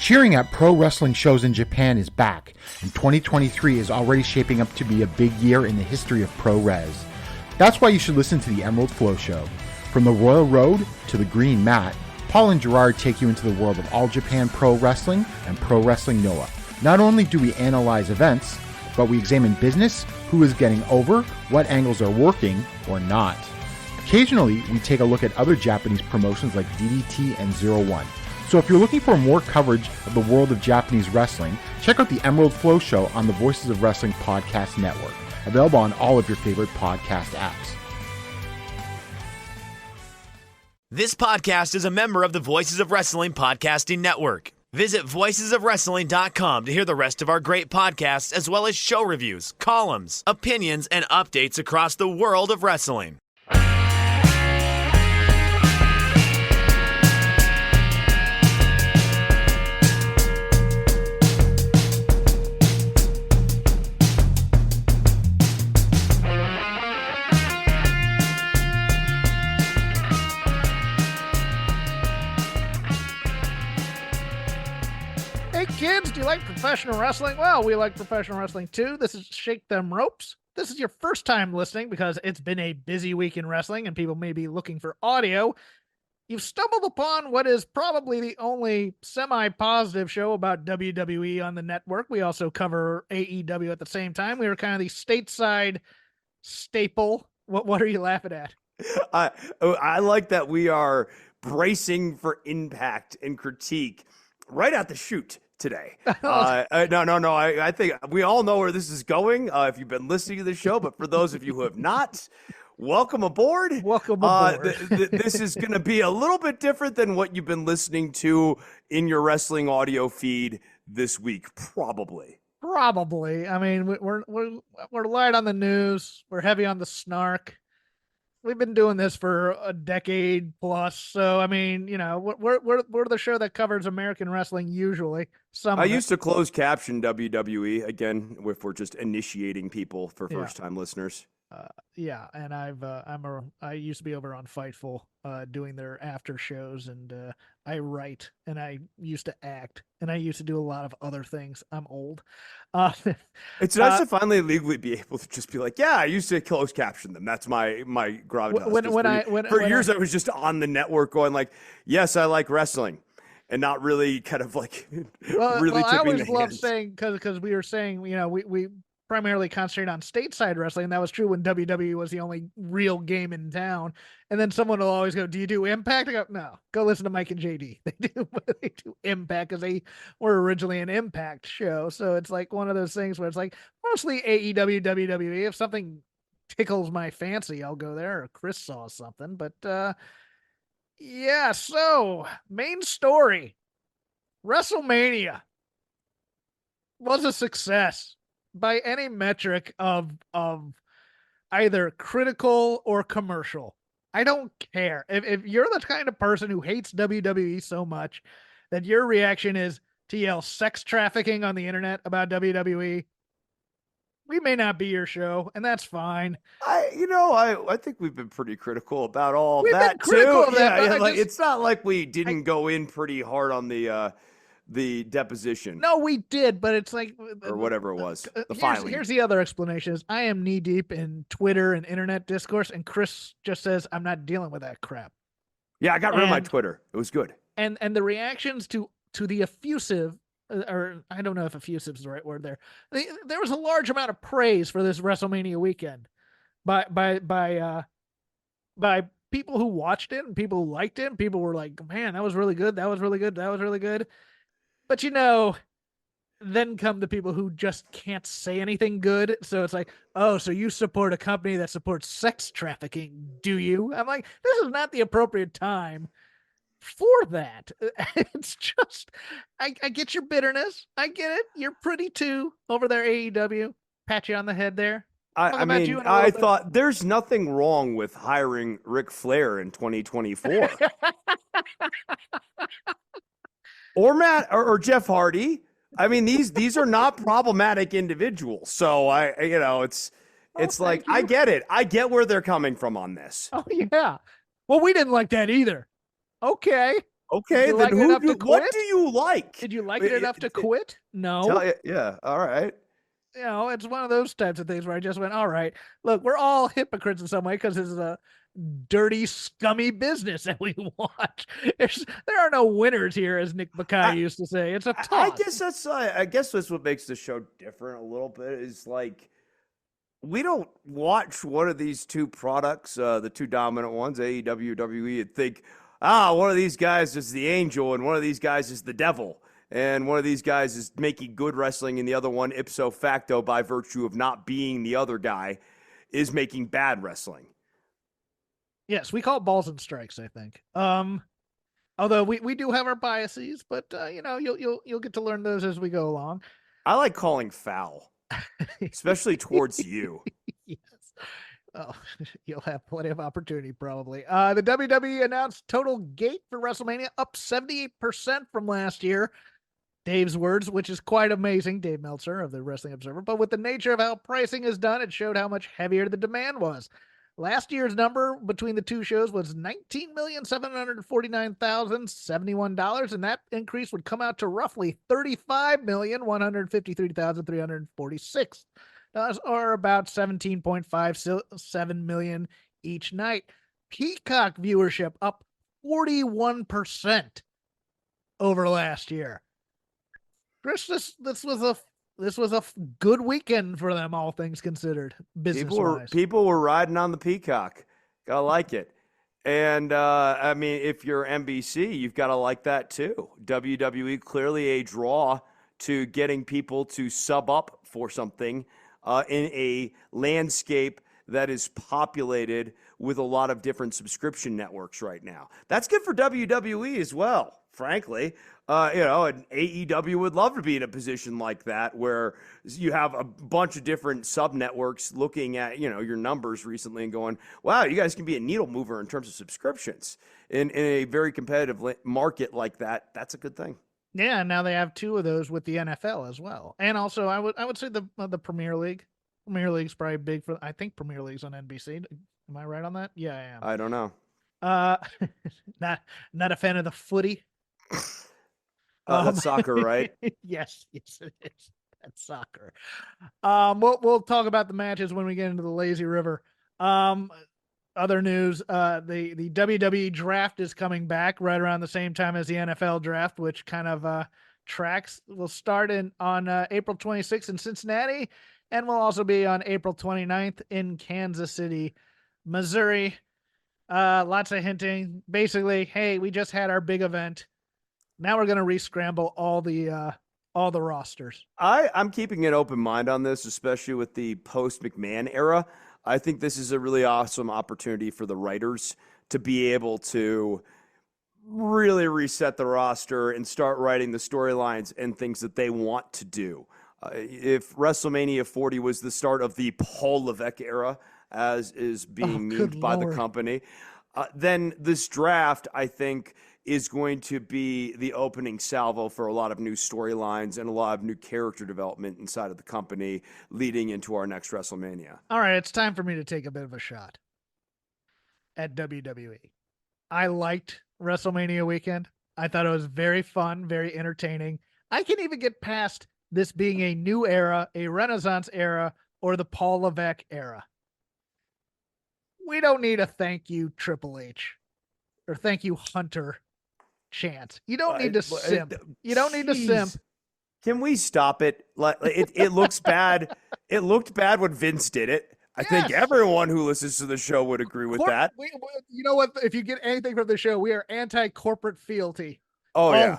Cheering at pro wrestling shows in Japan is back, and 2023 is already shaping up to be a big year in the history of pro res. That's why you should listen to the Emerald Flow Show. From the Royal Road to the Green Mat, Paul and Gerard take you into the world of All Japan Pro Wrestling and Pro Wrestling Noah. Not only do we analyze events, but we examine business, who is getting over, what angles are working or not. Occasionally, we take a look at other Japanese promotions like DDT and Zero One. So if you're looking for more coverage of the world of Japanese wrestling, check out the Emerald Flow Show on the Voices of Wrestling Podcast Network, available on all of your favorite podcast apps. This podcast is a member of the Voices of Wrestling Podcasting Network. Visit voicesofwrestling.com to hear the rest of our great podcasts, as well as show reviews, columns, opinions, and updates across the world of wrestling. Kids, do you like professional wrestling? Well, we like professional wrestling too. This is Shake Them Ropes. This is your first time listening because it's been a busy week in wrestling and people may be looking for audio. You've stumbled upon what is probably the only semi-positive show about WWE on the network. We also cover AEW at the same time. We were kind of the stateside staple. What are you laughing at? I like that we are bracing for impact and critique right at the shoot today. No. I think we all know where this is going if you've been listening to the show, but for those of you who have not, welcome aboard. Welcome aboard. This is going to be a little bit different than what you've been listening to in your wrestling audio feed this week, probably. I mean, we're light on the news. We're heavy on the snark. We've been doing this for a decade plus, so I mean, you know, we're the show that covers American wrestling usually. I used to close caption WWE again if we're just initiating people for first time listeners. Yeah, and I used to be over on Fightful doing their after shows, and I write, and I used to act, and I used to do a lot of other things. I'm old. It's nice to finally legally be able to just be like, yeah, I used to close caption them. That's my gravitas. For years I was just on the network going like, yes, I like wrestling, and not really kind of like really tipping I always the loved hands. saying because we were saying, you know, we primarily concentrate on stateside wrestling. That was true when WWE was the only real game in town. And then someone will always go, do you do Impact? I go, no, go listen to Mike and JD. They do Impact because they were originally an Impact show. So it's like one of those things where it's like mostly AEW, WWE. If something tickles my fancy, I'll go there, or Chris saw something. But yeah, so main story. WrestleMania was a success by any metric of either critical or commercial. I don't care. If you're the kind of person who hates WWE so much that your reaction is to yell sex trafficking on the internet about WWE, we may not be your show, and that's fine. I think we've been pretty critical about all we've that been critical too. Of that, Yeah, like, it's not like we didn't go in pretty hard on the deposition. No, we did, but it's like, or whatever it was, the filing. Here's the other explanation: is I am knee deep in Twitter and internet discourse, and Chris just says I'm not dealing with that crap. Yeah, I got rid of my Twitter. It was good. And the reactions to the effusive, or I don't know if effusive is the right word there. There was a large amount of praise for this WrestleMania weekend by people who watched it and people who liked it. And people were like, "Man, that was really good. That was really good. That was really good." But, you know, then come the people who just can't say anything good. So it's like, oh, so you support a company that supports sex trafficking, do you? I'm like, this is not the appropriate time for that. It's just, I get your bitterness. I get it. You're pretty too over there, AEW. Pat you on the head there. I thought there's nothing wrong with hiring Ric Flair in 2024. Or Matt or Jeff Hardy. I mean, these are not problematic individuals. So it's like, I get it. I get where they're coming from on this. Oh yeah. Well, we didn't like that either. Okay. Okay, you then like it enough to what quit? do you like? Did you like it enough to quit? No. Tell you, yeah, all right. You know, it's one of those types of things where I just went, all right, look, we're all hypocrites in some way because this is a dirty, scummy business that we watch. There are no winners here, as Nick Bakay used to say. It's a toss. I guess that's what makes the show different a little bit is like we don't watch one of these two products, the two dominant ones, AEW, WWE, and think, one of these guys is the angel and one of these guys is the devil. And one of these guys is making good wrestling, and the other one, ipso facto, by virtue of not being the other guy, is making bad wrestling. Yes, we call it balls and strikes, I think. Although we do have our biases, but you know, you'll get to learn those as we go along. I like calling foul, especially towards you. Yes. Oh, you'll have plenty of opportunity, probably. The WWE announced total gate for WrestleMania up 78% from last year. Dave's words, which is quite amazing, Dave Meltzer of the Wrestling Observer. But with the nature of how pricing is done, it showed how much heavier the demand was. Last year's number between the two shows was $19,749,071, and that increase would come out to roughly $35,153,346, or about $17.57 million each night. Peacock viewership up 41% over last year. Chris, this was a good weekend for them, all things considered, business-wise. People were riding on the Peacock. Gotta like it. And, I mean, if you're NBC, you've got to like that too. WWE clearly a draw to getting people to sub up for something in a landscape that is populated with a lot of different subscription networks right now. That's good for WWE as well, frankly. And AEW would love to be in a position like that where you have a bunch of different sub networks looking at, your numbers recently and going, wow, you guys can be a needle mover in terms of subscriptions in a very competitive market like that. That's a good thing. Yeah. Now they have two of those with the NFL as well. And also I would say the Premier League. Premier League's probably big I think Premier League's on NBC. Am I right on that? Yeah, I am. I don't know. Not a fan of the footy. That's soccer, right? Yes, it is. That's soccer. We'll talk about the matches when we get into the lazy river. Other news, the WWE draft is coming back right around the same time as the NFL draft, which kind of tracks. Will start on April 26th in Cincinnati, and will also be on April 29th in Kansas City, Missouri. Lots of hinting. Basically, hey, we just had our big event. Now we're going to re-scramble all the rosters. I'm keeping an open mind on this, especially with the post-McMahon era. I think this is a really awesome opportunity for the writers to be able to really reset the roster and start writing the storylines and things that they want to do. If WrestleMania 40 was the start of the Paul Levesque era, as is being memed by the company, then this draft, I think, is going to be the opening salvo for a lot of new storylines and a lot of new character development inside of the company leading into our next WrestleMania. All right, it's time for me to take a bit of a shot at WWE. I liked WrestleMania weekend. I thought it was very fun, very entertaining. I can even get past this being a new era, a Renaissance era, or the Paul Levesque era. We don't need a thank you, Triple H, or thank you, Hunter chant. You don't need to simp. You don't need to simp. Can we stop it? Like it looks bad. It looked bad when Vince did it. I think everyone who listens to the show would agree with that. You know what? If you get anything from the show, we are anti-corporate fealty. Oh, yeah.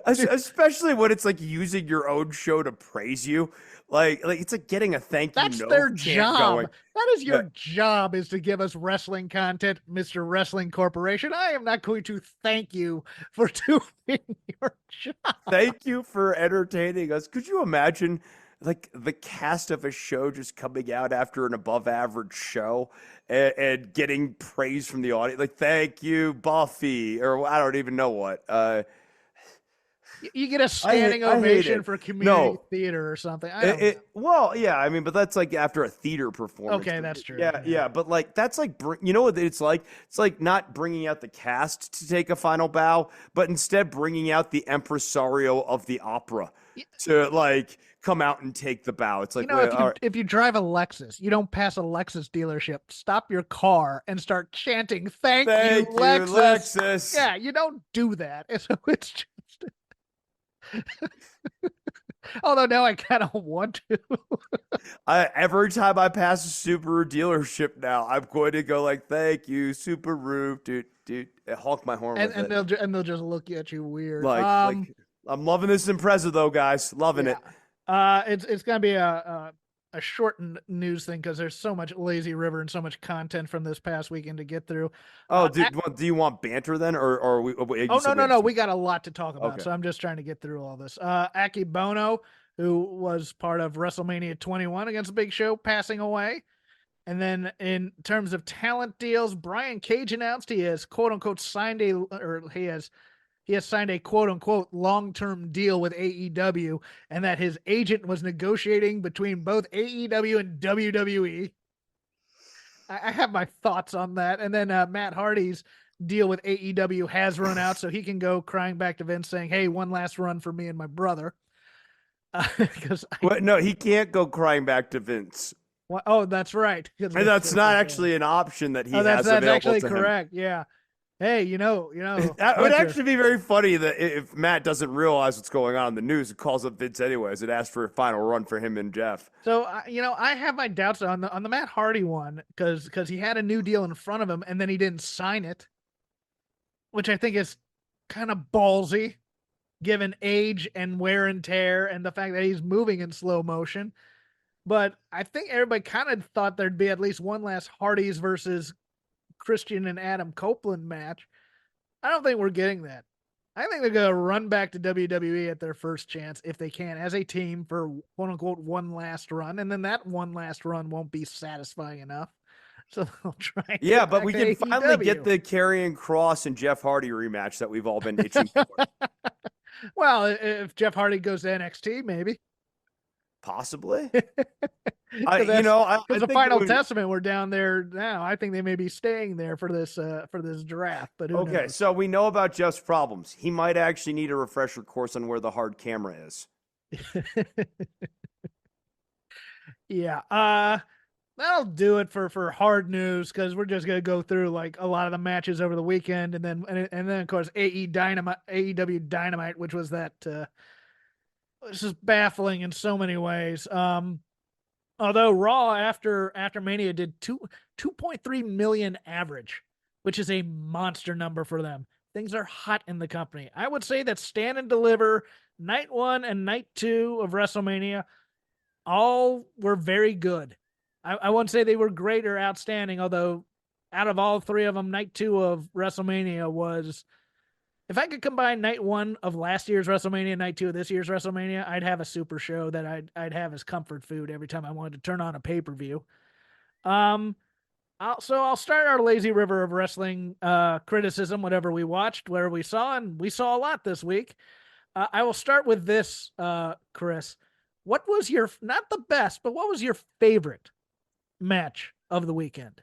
Especially when it's like using your own show to praise you. Like it's like getting a thank you. That's their job. That is your job, is to give us wrestling content, Mr. Wrestling Corporation. I am not going to thank you for doing your job. Thank you for entertaining us. Could you imagine like the cast of a show just coming out after an above average show and getting praise from the audience? Like, thank you, Buffy, or I don't even know what. You get a standing I hate ovation it. for community No. theater or something. I don't know. Well, yeah, I mean, but that's like after a theater performance. Okay, that's true. Yeah, but like that's like you know what it's like? It's like not bringing out the cast to take a final bow, but instead bringing out the impresario of the opera to like come out and take the bow. It's like, if you drive a Lexus, you don't pass a Lexus dealership, stop your car and start chanting, "Thank you, Lexus." Yeah, you don't do that. So it's just. Although now I kind of want to. Every time I pass a Subaru dealership now, I'm going to go like, "Thank you, Subaru," dude, honk my horn and they'll just look at you weird. Like I'm loving this Impreza though, guys, loving it. It's gonna be a shortened news thing because there's so much Lazy River and so much content from this past weekend to get through. Oh, do you want banter then, or we? No, we got a lot to talk about, Okay. so I'm just trying to get through all this. Aki Bono, who was part of WrestleMania 21 against Big Show, passing away. And then in terms of talent deals, Brian Cage announced he has quote unquote signed he has signed a quote unquote long-term deal with AEW, and that his agent was negotiating between both AEW and WWE. I have my thoughts on that. And then Matt Hardy's deal with AEW has run out, so he can go crying back to Vince saying, "Hey, one last run for me and my brother." No, he can't go crying back to Vince. Oh, that's right. And that's not actually an option that he has that's available actually to correct. him. Yeah. Hey, you know. That would actually be very funny that if Matt doesn't realize what's going on in the news, it calls up Vince anyways. It asks for a final run for him and Jeff. So, I have my doubts on the Matt Hardy one because he had a new deal in front of him and then he didn't sign it, which I think is kind of ballsy given age and wear and tear and the fact that he's moving in slow motion. But I think everybody kind of thought there'd be at least one last Hardys versus Christian and Adam Copeland match. I don't think we're getting that. I think they're going to run back to WWE at their first chance if they can as a team for quote unquote one last run. And then that one last run won't be satisfying enough. So they'll try. Yeah, but we can finally get the Karrion Kross and Jeff Hardy rematch that we've all been itching for. Well, if Jeff Hardy goes to NXT, maybe. Possibly. Because the Final Testament, we're down there now. I think they may be staying there for this draft. But who knows? So we know about Jeff's problems. He might actually need a refresher course on where the hard camera is. Yeah. That'll do it for hard news because we're just gonna go through like a lot of the matches over the weekend, and then of course AEW Dynamite, which was that. This is baffling in so many ways. Although Raw after Mania did 2.3 million average, which is a monster number for them. Things are hot in the company. I would say that Stand and Deliver, night 1 and night 2 of WrestleMania, all were very good. I wouldn't say they were great or outstanding, although out of all three of them, night 2 of WrestleMania was. If I could combine night 1 of last year's WrestleMania and night 2 of this year's WrestleMania, I'd have a super show that I'd have as comfort food every time I wanted to turn on a pay-per-view. I'll start our lazy river of wrestling criticism, whatever we watched, whatever we saw, and we saw a lot this week. I will start with this, Chris. What was your, not the best, but what was your favorite match of the weekend?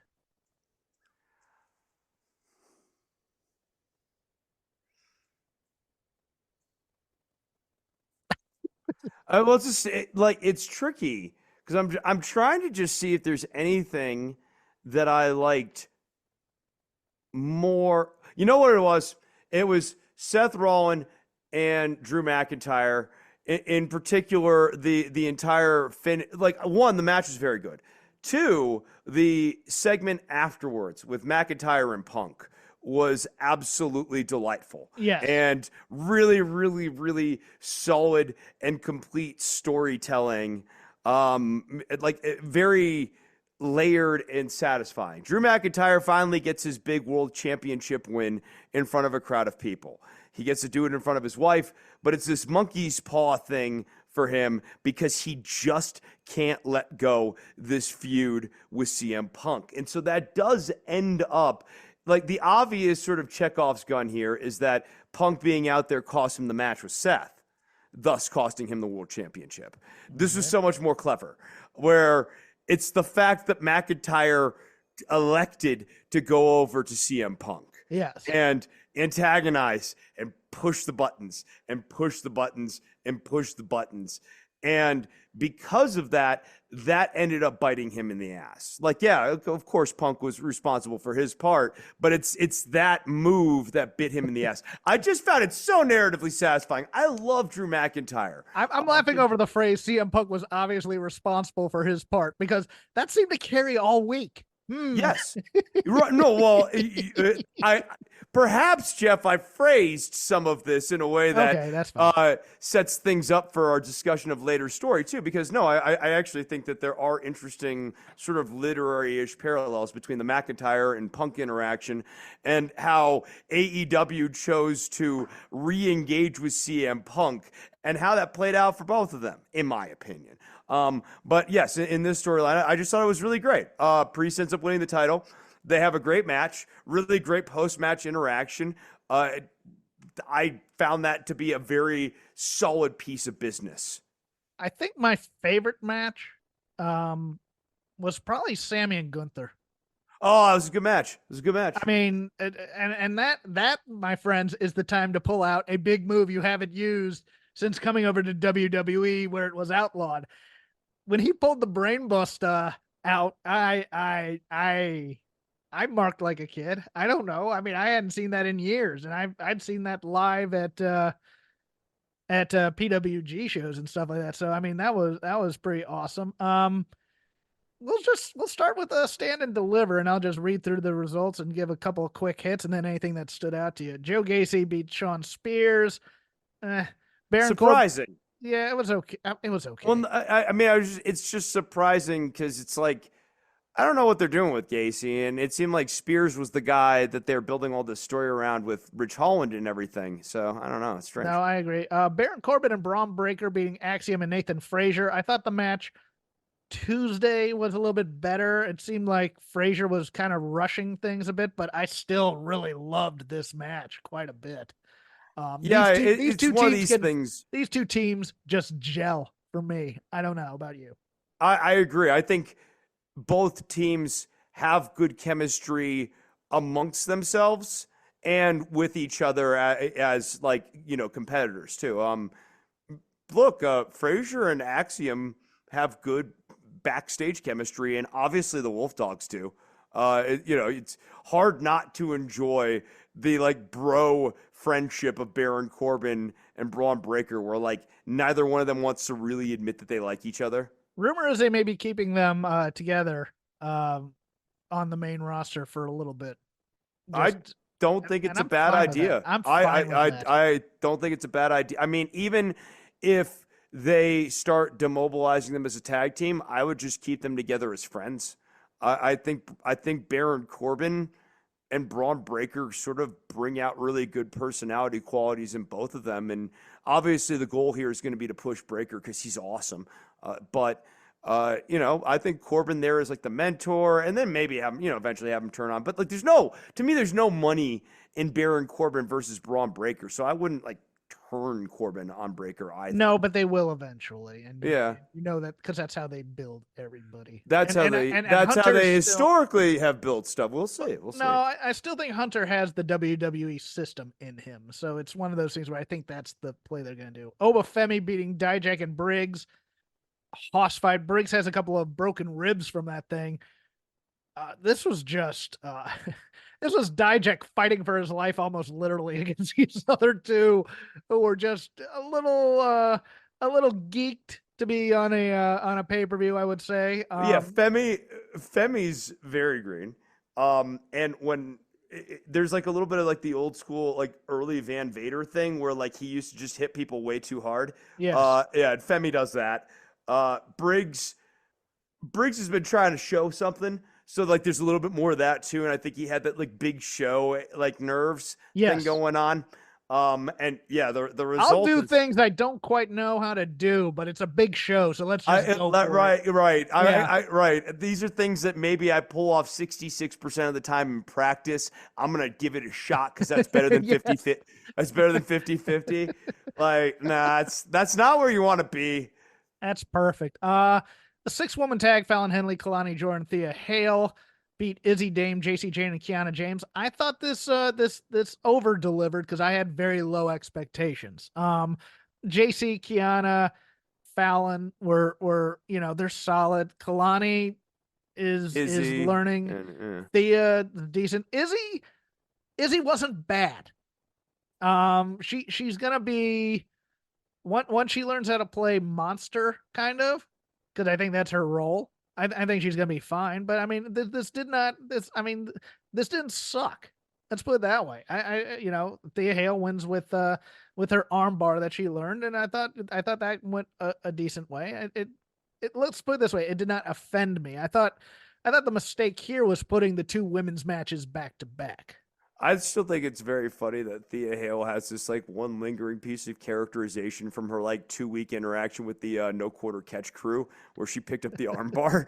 Well, it's tricky because I'm trying to just see if there's anything that I liked more. You know what it was? It was Seth Rollins and Drew McIntyre. In particular, the entire one, the match was very good. 2, the segment afterwards with McIntyre and Punk was absolutely delightful. Yes. And really, really, really solid and complete storytelling. Very layered and satisfying. Drew McIntyre finally gets his big world championship win in front of a crowd of people. He gets to do it in front of his wife, but it's this monkey's paw thing for him because he just can't let go this feud with CM Punk. And so that does end up. Like the obvious sort of Chekhov's gun here is that Punk being out there cost him the match with Seth, thus costing him the world championship. This was so much more clever, where it's the fact that McIntyre elected to go over to CM Punk. Yes. And antagonize and push the buttons and push the buttons and push the buttons. And because of that, that ended up biting him in the ass. Like, yeah, of course, Punk was responsible for his part, but it's that move that bit him in the ass. I just found it so narratively satisfying. I love Drew McIntyre. I'm laughing over the phrase CM Punk was obviously responsible for his part, because that seemed to carry all week. Yes. No, well, I perhaps, Jeff, I phrased some of this in a way that Okay, that's fine. Sets things up for our discussion of later story too, because no, I actually think that there are interesting sort of literary-ish parallels between the McIntyre and Punk interaction and how AEW chose to re-engage with CM Punk and how that played out for both of them, in my opinion. But yes, in this storyline, I just thought it was really great. Priest ends up winning the title. They have a great match, really great post-match interaction. I found that to be a very solid piece of business. I think my favorite match was probably Sammy and Gunther. Oh, it was a good match. It was a good match. I mean, and that, my friends, is the time to pull out a big move you haven't used since coming over to WWE, where it was outlawed. When he pulled the brainbuster out, I marked like a kid. I don't know. I mean, I hadn't seen that in years, and I'd seen that live at PWG shows and stuff like that. So I mean, that was pretty awesome. We'll start with a Stand and Deliver, and I'll just read through the results and give a couple of quick hits, and then anything that stood out to you. Joe Gacy beat Shawn Spears. Baron surprising. Yeah, it was okay. It was okay. Well, I mean, it's just surprising because it's like, I don't know what they're doing with Gacy, and it seemed like Spears was the guy that they're building all this story around with Rich Holland and everything. So I don't know. It's strange. No, I agree. Baron Corbin and Braun Breaker beating Axiom and Nathan Frazier. I thought the match Tuesday was a little bit better. It seemed like Frazier was kind of rushing things a bit, but I still really loved this match quite a bit. These two teams just gel for me. I don't know about you. I agree. I think both teams have good chemistry amongst themselves and with each other as like, competitors too. Look, Frazier and Axiom have good backstage chemistry, and obviously the Wolf Dogs do. It's hard not to enjoy the like bro friendship of Baron Corbin and Braun Breaker, where like neither one of them wants to really admit that they like each other. Rumor is they may be keeping them together on the main roster for a little bit. I don't think it's a bad idea. I don't think it's a bad idea. I mean, even if they start demobilizing them as a tag team, I would just keep them together as friends. I think Baron Corbin and Braun Breaker sort of bring out really good personality qualities in both of them. And obviously the goal here is going to be to push Breaker because he's awesome. But I think Corbin there is like the mentor, and then maybe have him, eventually have him turn on. But like, there's no money in Baron Corbin versus Braun Breaker. So I wouldn't like turn Corbin on Breaker either. No, but they will eventually. And yeah, that because that's how they build everybody. That's how they historically have built stuff. We'll see. No, I still think Hunter has the WWE system in him. So it's one of those things where I think that's the play they're going to do. Oba Femi beating Dijak and Briggs. Hoss fight. Briggs has a couple of broken ribs from that thing. This was just this was Dijak fighting for his life almost literally against these other two who were just a little geeked to be on a pay-per-view, I would say. Femi's very green. And when there's like a little bit of like the old school like early Van Vader thing where like he used to just hit people way too hard. Yes. And Femi does that. Briggs has been trying to show something. So like there's a little bit more of that too. And I think he had that like big show, like nerves thing going on. And yeah, the result. I'll do is, things I don't quite know how to do, but it's a big show, so let's just go for right, it. right. Yeah. Right. These are things that maybe I pull off 66% of the time in practice. I'm gonna give it a shot because that's better than Yes. 50. That's better than 50-50. Like, nah, that's not where you want to be. That's perfect. The 6-woman tag, Fallon Henley, Kalani Jordan, Thea Hale beat Izzy Dame, JC Jane, and Kiana James. I thought this over delivered because I had very low expectations. JC, Kiana, Fallon were they're solid. Kalani is Izzy learning. and, Thea decent. Izzy wasn't bad. She's gonna be once she learns how to play monster, kind of, because I think that's her role. I think she's gonna be fine. But I mean, this didn't suck. Let's put it that way. Thea Hale wins with her armbar that she learned, and I thought that went a decent way. Let's put it this way: it did not offend me. I thought the mistake here was putting the 2 women's matches back to back. I still think it's very funny that Thea Hale has this like one lingering piece of characterization from her like 2-week interaction with the No Quarter Catch crew where she picked up the armbar.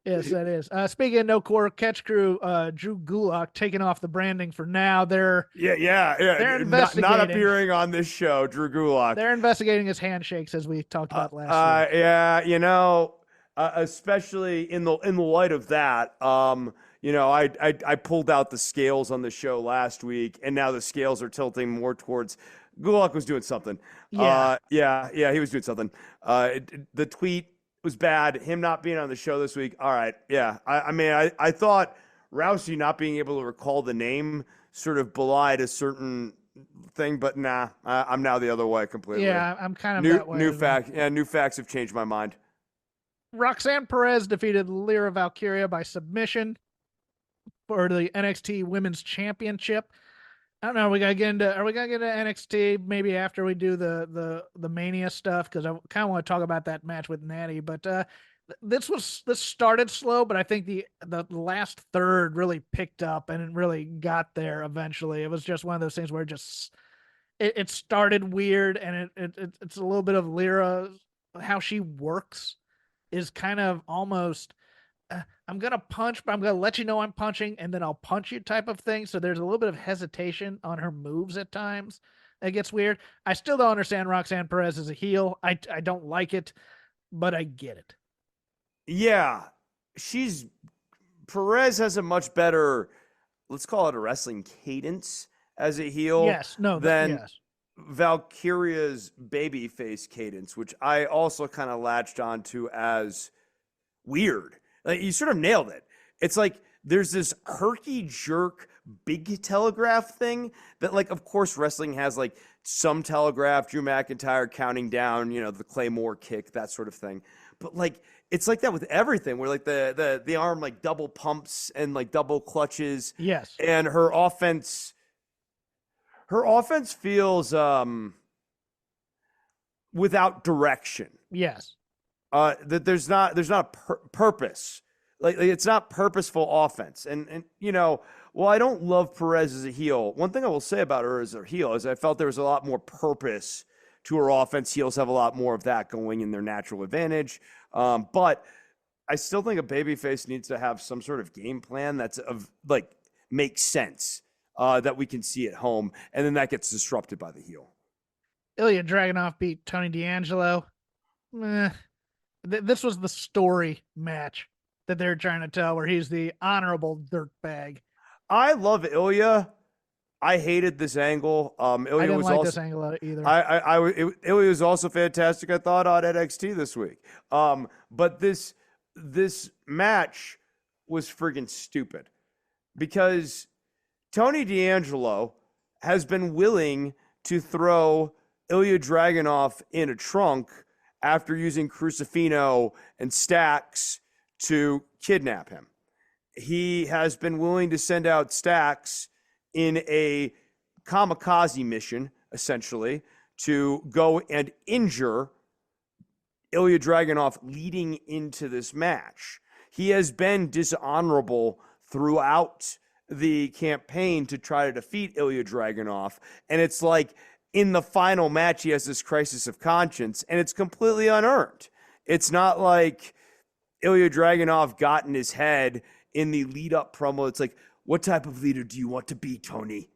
Yes, that is. Speaking of No Quarter Catch crew, Drew Gulak taking off the branding for now. They're They're investigating. not appearing on this show, Drew Gulak. They're investigating his handshakes, as we talked about last week. Yeah, especially in the light of that, I pulled out the scales on the show last week, and now the scales are tilting more towards Gulak was doing something. Yeah. He was doing something. The tweet was bad. Him not being on the show this week. All right. Yeah. I thought Rousey not being able to recall the name sort of belied a certain thing, but nah, I'm now the other way completely. Yeah, I'm kind of that way. New facts have changed my mind. Roxanne Perez defeated Lyra Valkyria by submission for the NXT Women's Championship. I don't know. Are we gonna get into NXT maybe after we do the Mania stuff? Because I kind of want to talk about that match with Natty. But this started slow, but I think the last third really picked up and it really got there eventually. It was just one of those things where it started weird, and it's a little bit of Lyra, how she works is kind of almost I'm gonna punch, but I'm gonna let you know I'm punching, and then I'll punch you type of thing. So there's a little bit of hesitation on her moves at times. It gets weird. I still don't understand Roxanne Perez as a heel. I don't like it, but I get it. Yeah, Perez has a much better, let's call it a wrestling cadence as a heel. Yes, no, than yes. Valkyria's babyface cadence, which I also kind of latched onto as weird. Like, you sort of nailed it. It's like there's this herky jerk big telegraph thing that, like, of course wrestling has like some telegraph, Drew McIntyre counting down, the Claymore kick, that sort of thing. But like it's like that with everything, where like the arm like double pumps and like double clutches. Yes. And her offense feels without direction. Yes. That there's not a purpose. Like it's not purposeful offense. And while I don't love Perez as a heel, one thing I will say about her as a heel is I felt there was a lot more purpose to her offense. Heels have a lot more of that going in their natural advantage. But I still think a babyface needs to have some sort of game plan that's makes sense. That we can see at home, and then that gets disrupted by the heel. Ilya Dragunov beat Tony D'Angelo. This was the story match that they're trying to tell, where he's the honorable dirtbag. I love Ilya. I hated this angle. Ilya I didn't was like also, this angle either. Ilya was also fantastic, I thought, on NXT this week. But this match was friggin' stupid because Tony D'Angelo has been willing to throw Ilya Dragunov in a trunk after using Crucifino and Stacks to kidnap him. He has been willing to send out Stacks in a kamikaze mission, essentially, to go and injure Ilya Dragunov leading into this match. He has been dishonorable throughout the campaign to try to defeat Ilya Dragunov. And it's like in the final match, he has this crisis of conscience, and it's completely unearned. It's not like Ilya Dragunov got in his head in the lead up promo. It's like, what type of leader do you want to be, Tony?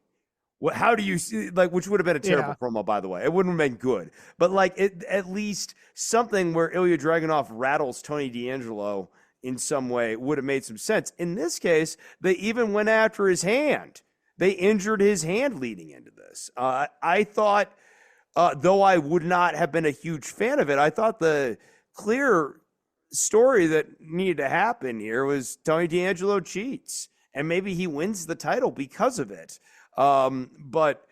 How do you see, like, which would have been a terrible promo, by the way. It wouldn't have been good. But, like, at least something where Ilya Dragunov rattles Tony D'Angelo in some way would have made some sense. In this case, they even went after his hand. They injured his hand leading into this. I thought, though I would not have been a huge fan of it, I thought the clear story that needed to happen here was Tony D'Angelo cheats. And maybe he wins the title because of it. But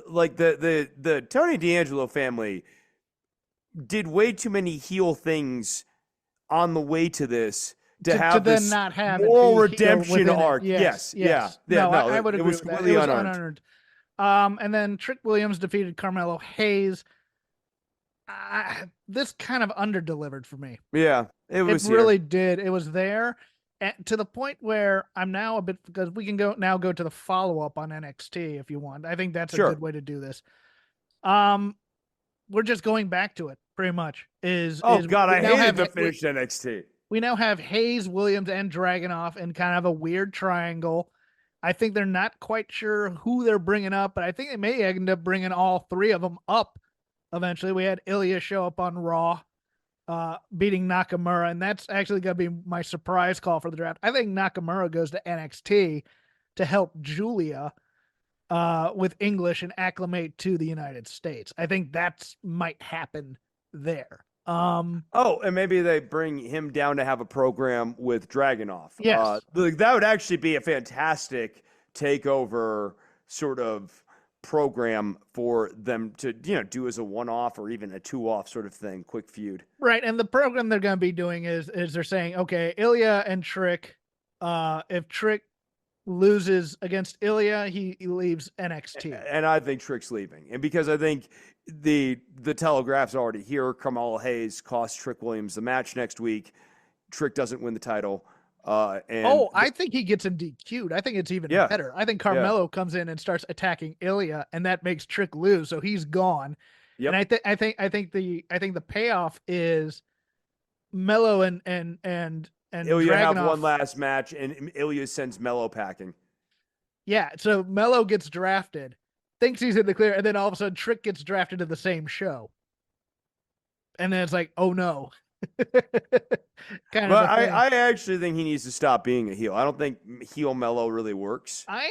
like the Tony D'Angelo family did way too many heel things on the way to this to have then this not have moral redemption arc. Yes. Yeah. No, I would agree. It was with that. completely It was unearned. And then Trick Williams defeated Carmelo Hayes. This kind of underdelivered for me. Yeah, it really did. It was there. And to the point where I'm now a bit, because we can go to the follow-up on NXT if you want. I think that's a good way to do this. We're just going back to it pretty much. God, I hated the finished NXT. We now have Hayes, Williams, and Dragunov in kind of a weird triangle. I think they're not quite sure who they're bringing up, but I think they may end up bringing all three of them up eventually. We had Ilya show up on Raw, beating Nakamura, and that's actually going to be my surprise call for the draft. I think Nakamura goes to NXT to help Julia with English and acclimate to the United States. I think that's might happen there. And maybe they bring him down to have a program with Dragunov. Yes. That would actually be a fantastic takeover sort of program for them to, do as a one-off or even a two-off sort of thing, quick feud. Right, and the program they're going to be doing is they're saying, okay, Ilya and Trick, if Trick loses against Ilya, he leaves NXT. And I think Trick's leaving. And because I think the telegraph's already here, Carmelo Hayes costs Trick Williams the match next week. Trick doesn't win the title. I think he gets him DQ'd. I think it's even better. I think Carmelo comes in and starts attacking Ilya, and that makes Trick lose, so he's gone. Yep. And I think the payoff is Melo and Ilya Dragunov have one last match, and Ilya sends Melo packing. Yeah, so Melo gets drafted, thinks he's in the clear, and then all of a sudden Trick gets drafted to the same show, and then it's like, oh no. I actually think he needs to stop being a heel. I don't think heel Melo really works. I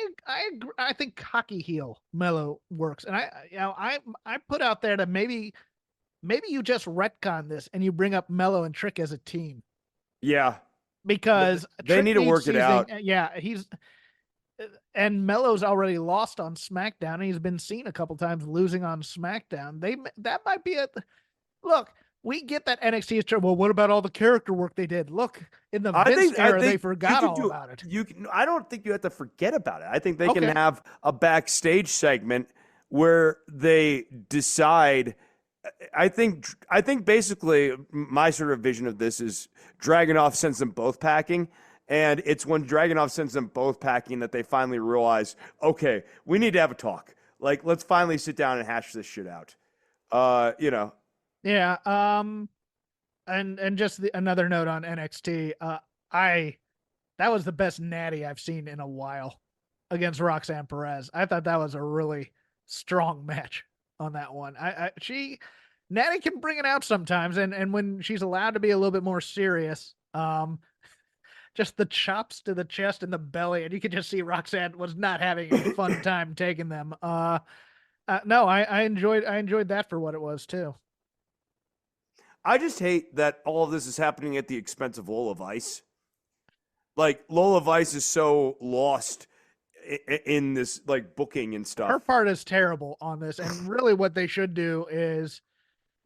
agree. I think cocky heel Melo works, and I put out there that maybe you just retcon this and you bring up Melo and Trick as a team. Yeah, because they Trick need to work it out. Yeah, and Melo's already lost on SmackDown, and he's been seen a couple times losing on SmackDown. That might be it. Look. We get that NXT is terrible. Well, what about all the character work they did? Look, in the Vince era, they forgot all about it. I don't think you have to forget about it. I think they can have a backstage segment where they decide. I think basically my sort of vision of this is Dragunov sends them both packing, and it's when Dragunov sends them both packing that they finally realize, okay, we need to have a talk. Like, let's finally sit down and hash this shit out. Yeah. And just another note on NXT. That was the best natty I've seen in a while against Roxanne Perez. I thought that was a really strong match on that one. Natty can bring it out sometimes, and when she's allowed to be a little bit more serious, just the chops to the chest and the belly, and you could just see Roxanne was not having a fun time taking them. No, I enjoyed that for what it was too. I just hate that all of this is happening at the expense of Lola Vice. Like, Lola Vice is so lost in this, like, booking and stuff. Her part is terrible on this, and really what they should do is,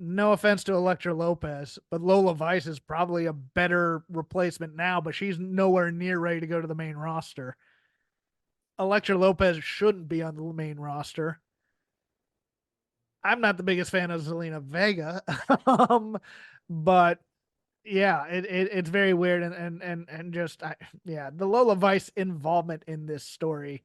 no offense to Elektra Lopez, but Lola Vice is probably a better replacement now, but she's nowhere near ready to go to the main roster. Elektra Lopez shouldn't be on the main roster. I'm not the biggest fan of Zelina Vega, but Yeah, it's very weird and just yeah, the Lola Vice involvement in this story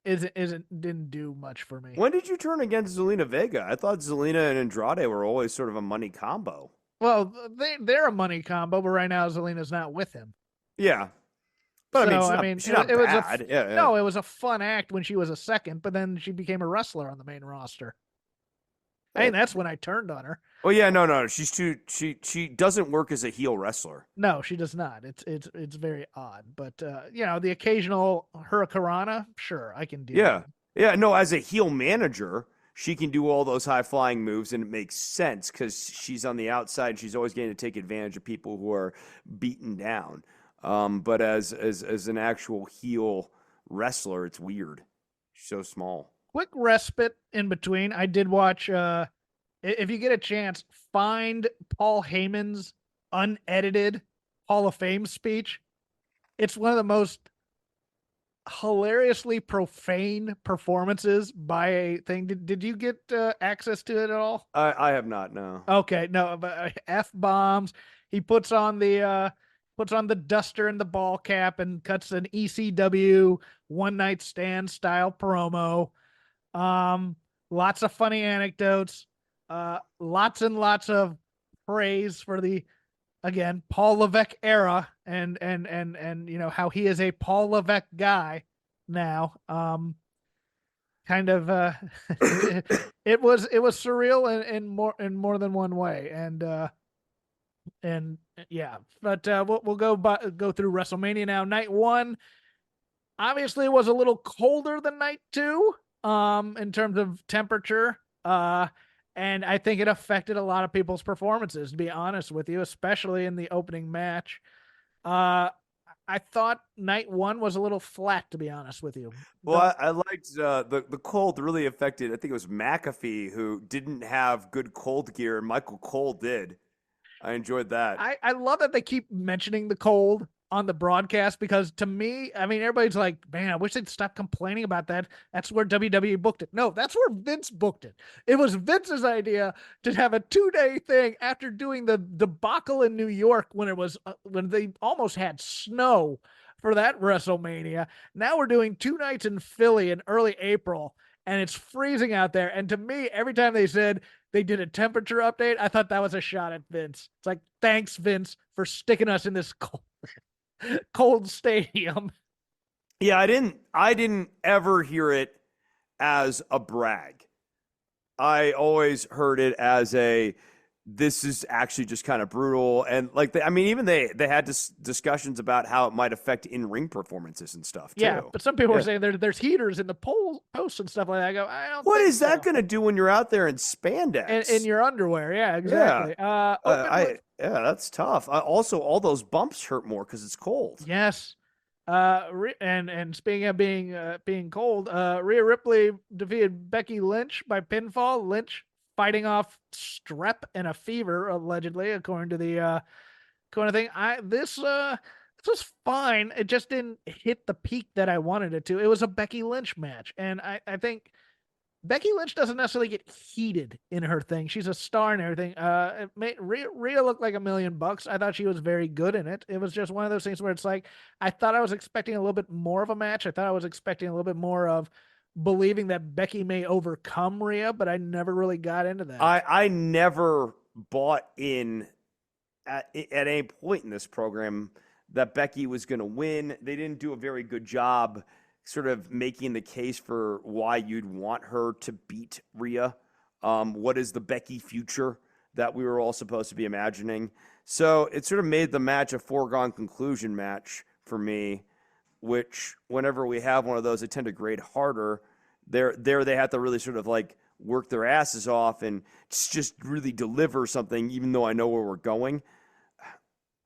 didn't do much for me. When did you turn against Zelina Vega? I thought Zelina and Andrade were always sort of a money combo. Well, they're a money combo, but right now Zelina's not with him. Yeah. But I mean, So she's not it was bad. Yeah. no, it was a fun act when she was a second, but then she became a wrestler on the main roster. I mean, that's when I turned on her. Oh yeah, no. She's too. She doesn't work as a heel wrestler. No, she does not. It's very odd, but the occasional Hurricanrana, sure, I can do. Yeah, that. yeah. No, as a heel manager, she can do all those high flying moves, and it makes sense because she's on the outside. She's always getting to take advantage of people who are beaten down. But as an actual heel wrestler, it's weird. She's so small. Quick respite in between. I did watch. If you get a chance, find Paul Heyman's unedited Hall of Fame speech. It's one of the most hilariously profane performances by a thing. Did you get access to it at all? I have not. No. Okay, no, but F bombs. He puts on the duster and the ball cap and cuts an ECW one night stand style promo. Lots of funny anecdotes. Lots and lots of praise for the, again, Paul Levesque era and how he is a Paul Levesque guy now. Kind of it was surreal in more than one way, and yeah, but we'll go through WrestleMania now. Night 1 obviously was a little colder than night 2 in terms of temperature. And I think it affected a lot of people's performances, to be honest with you, especially in the opening match. I thought night 1 was a little flat, to be honest with you. Well, I liked the cold really affected. I think it was McAfee who didn't have good cold gear, and Michael Cole did. I enjoyed that. I love that they keep mentioning the cold on the broadcast, because to me, I mean, everybody's like, man, I wish they'd stop complaining about that. That's where WWE booked it. No, that's where Vince booked it. It was Vince's idea to have a 2-day thing after doing the debacle in New York when it was when they almost had snow for that WrestleMania. Now we're doing 2 nights in Philly in early April, and it's freezing out there. And to me, every time they said they did a temperature update, I thought that was a shot at Vince. It's like, thanks, Vince, for sticking us in this cold stadium. Yeah, I didn't ever hear it as a brag. I always heard it as this is actually just kind of brutal. And like, even they had discussions about how it might affect in-ring performances and stuff too. Yeah, but some people are saying there's heaters in the posts and stuff like that. I go, I don't. What is that going to do when you're out there in spandex? In your underwear, yeah, exactly. Yeah, that's tough. Also, all those bumps hurt more because it's cold. Yes. And speaking of being cold, Rhea Ripley defeated Becky Lynch by pinfall. Lynch fighting off strep and a fever, allegedly, according to the thing. This was fine. It just didn't hit the peak that I wanted it to. It was a Becky Lynch match, and I think Becky Lynch doesn't necessarily get heated in her thing. She's a star and everything. Rhea looked like $1 million. I thought she was very good in it. It was just one of those things where it's like, I thought I was expecting a little bit more of a match. I thought I was expecting a little bit more of believing that Becky may overcome Rhea, but I never really got into that. I never bought in at any point in this program that Becky was going to win. They didn't do a very good job sort of making the case for why you'd want her to beat Rhea. What is the Becky future that we were all supposed to be imagining? So it sort of made the match a foregone conclusion match for me, which whenever we have one of those, I tend to grade harder. There they have to really sort of like work their asses off and just really deliver something, even though I know where we're going.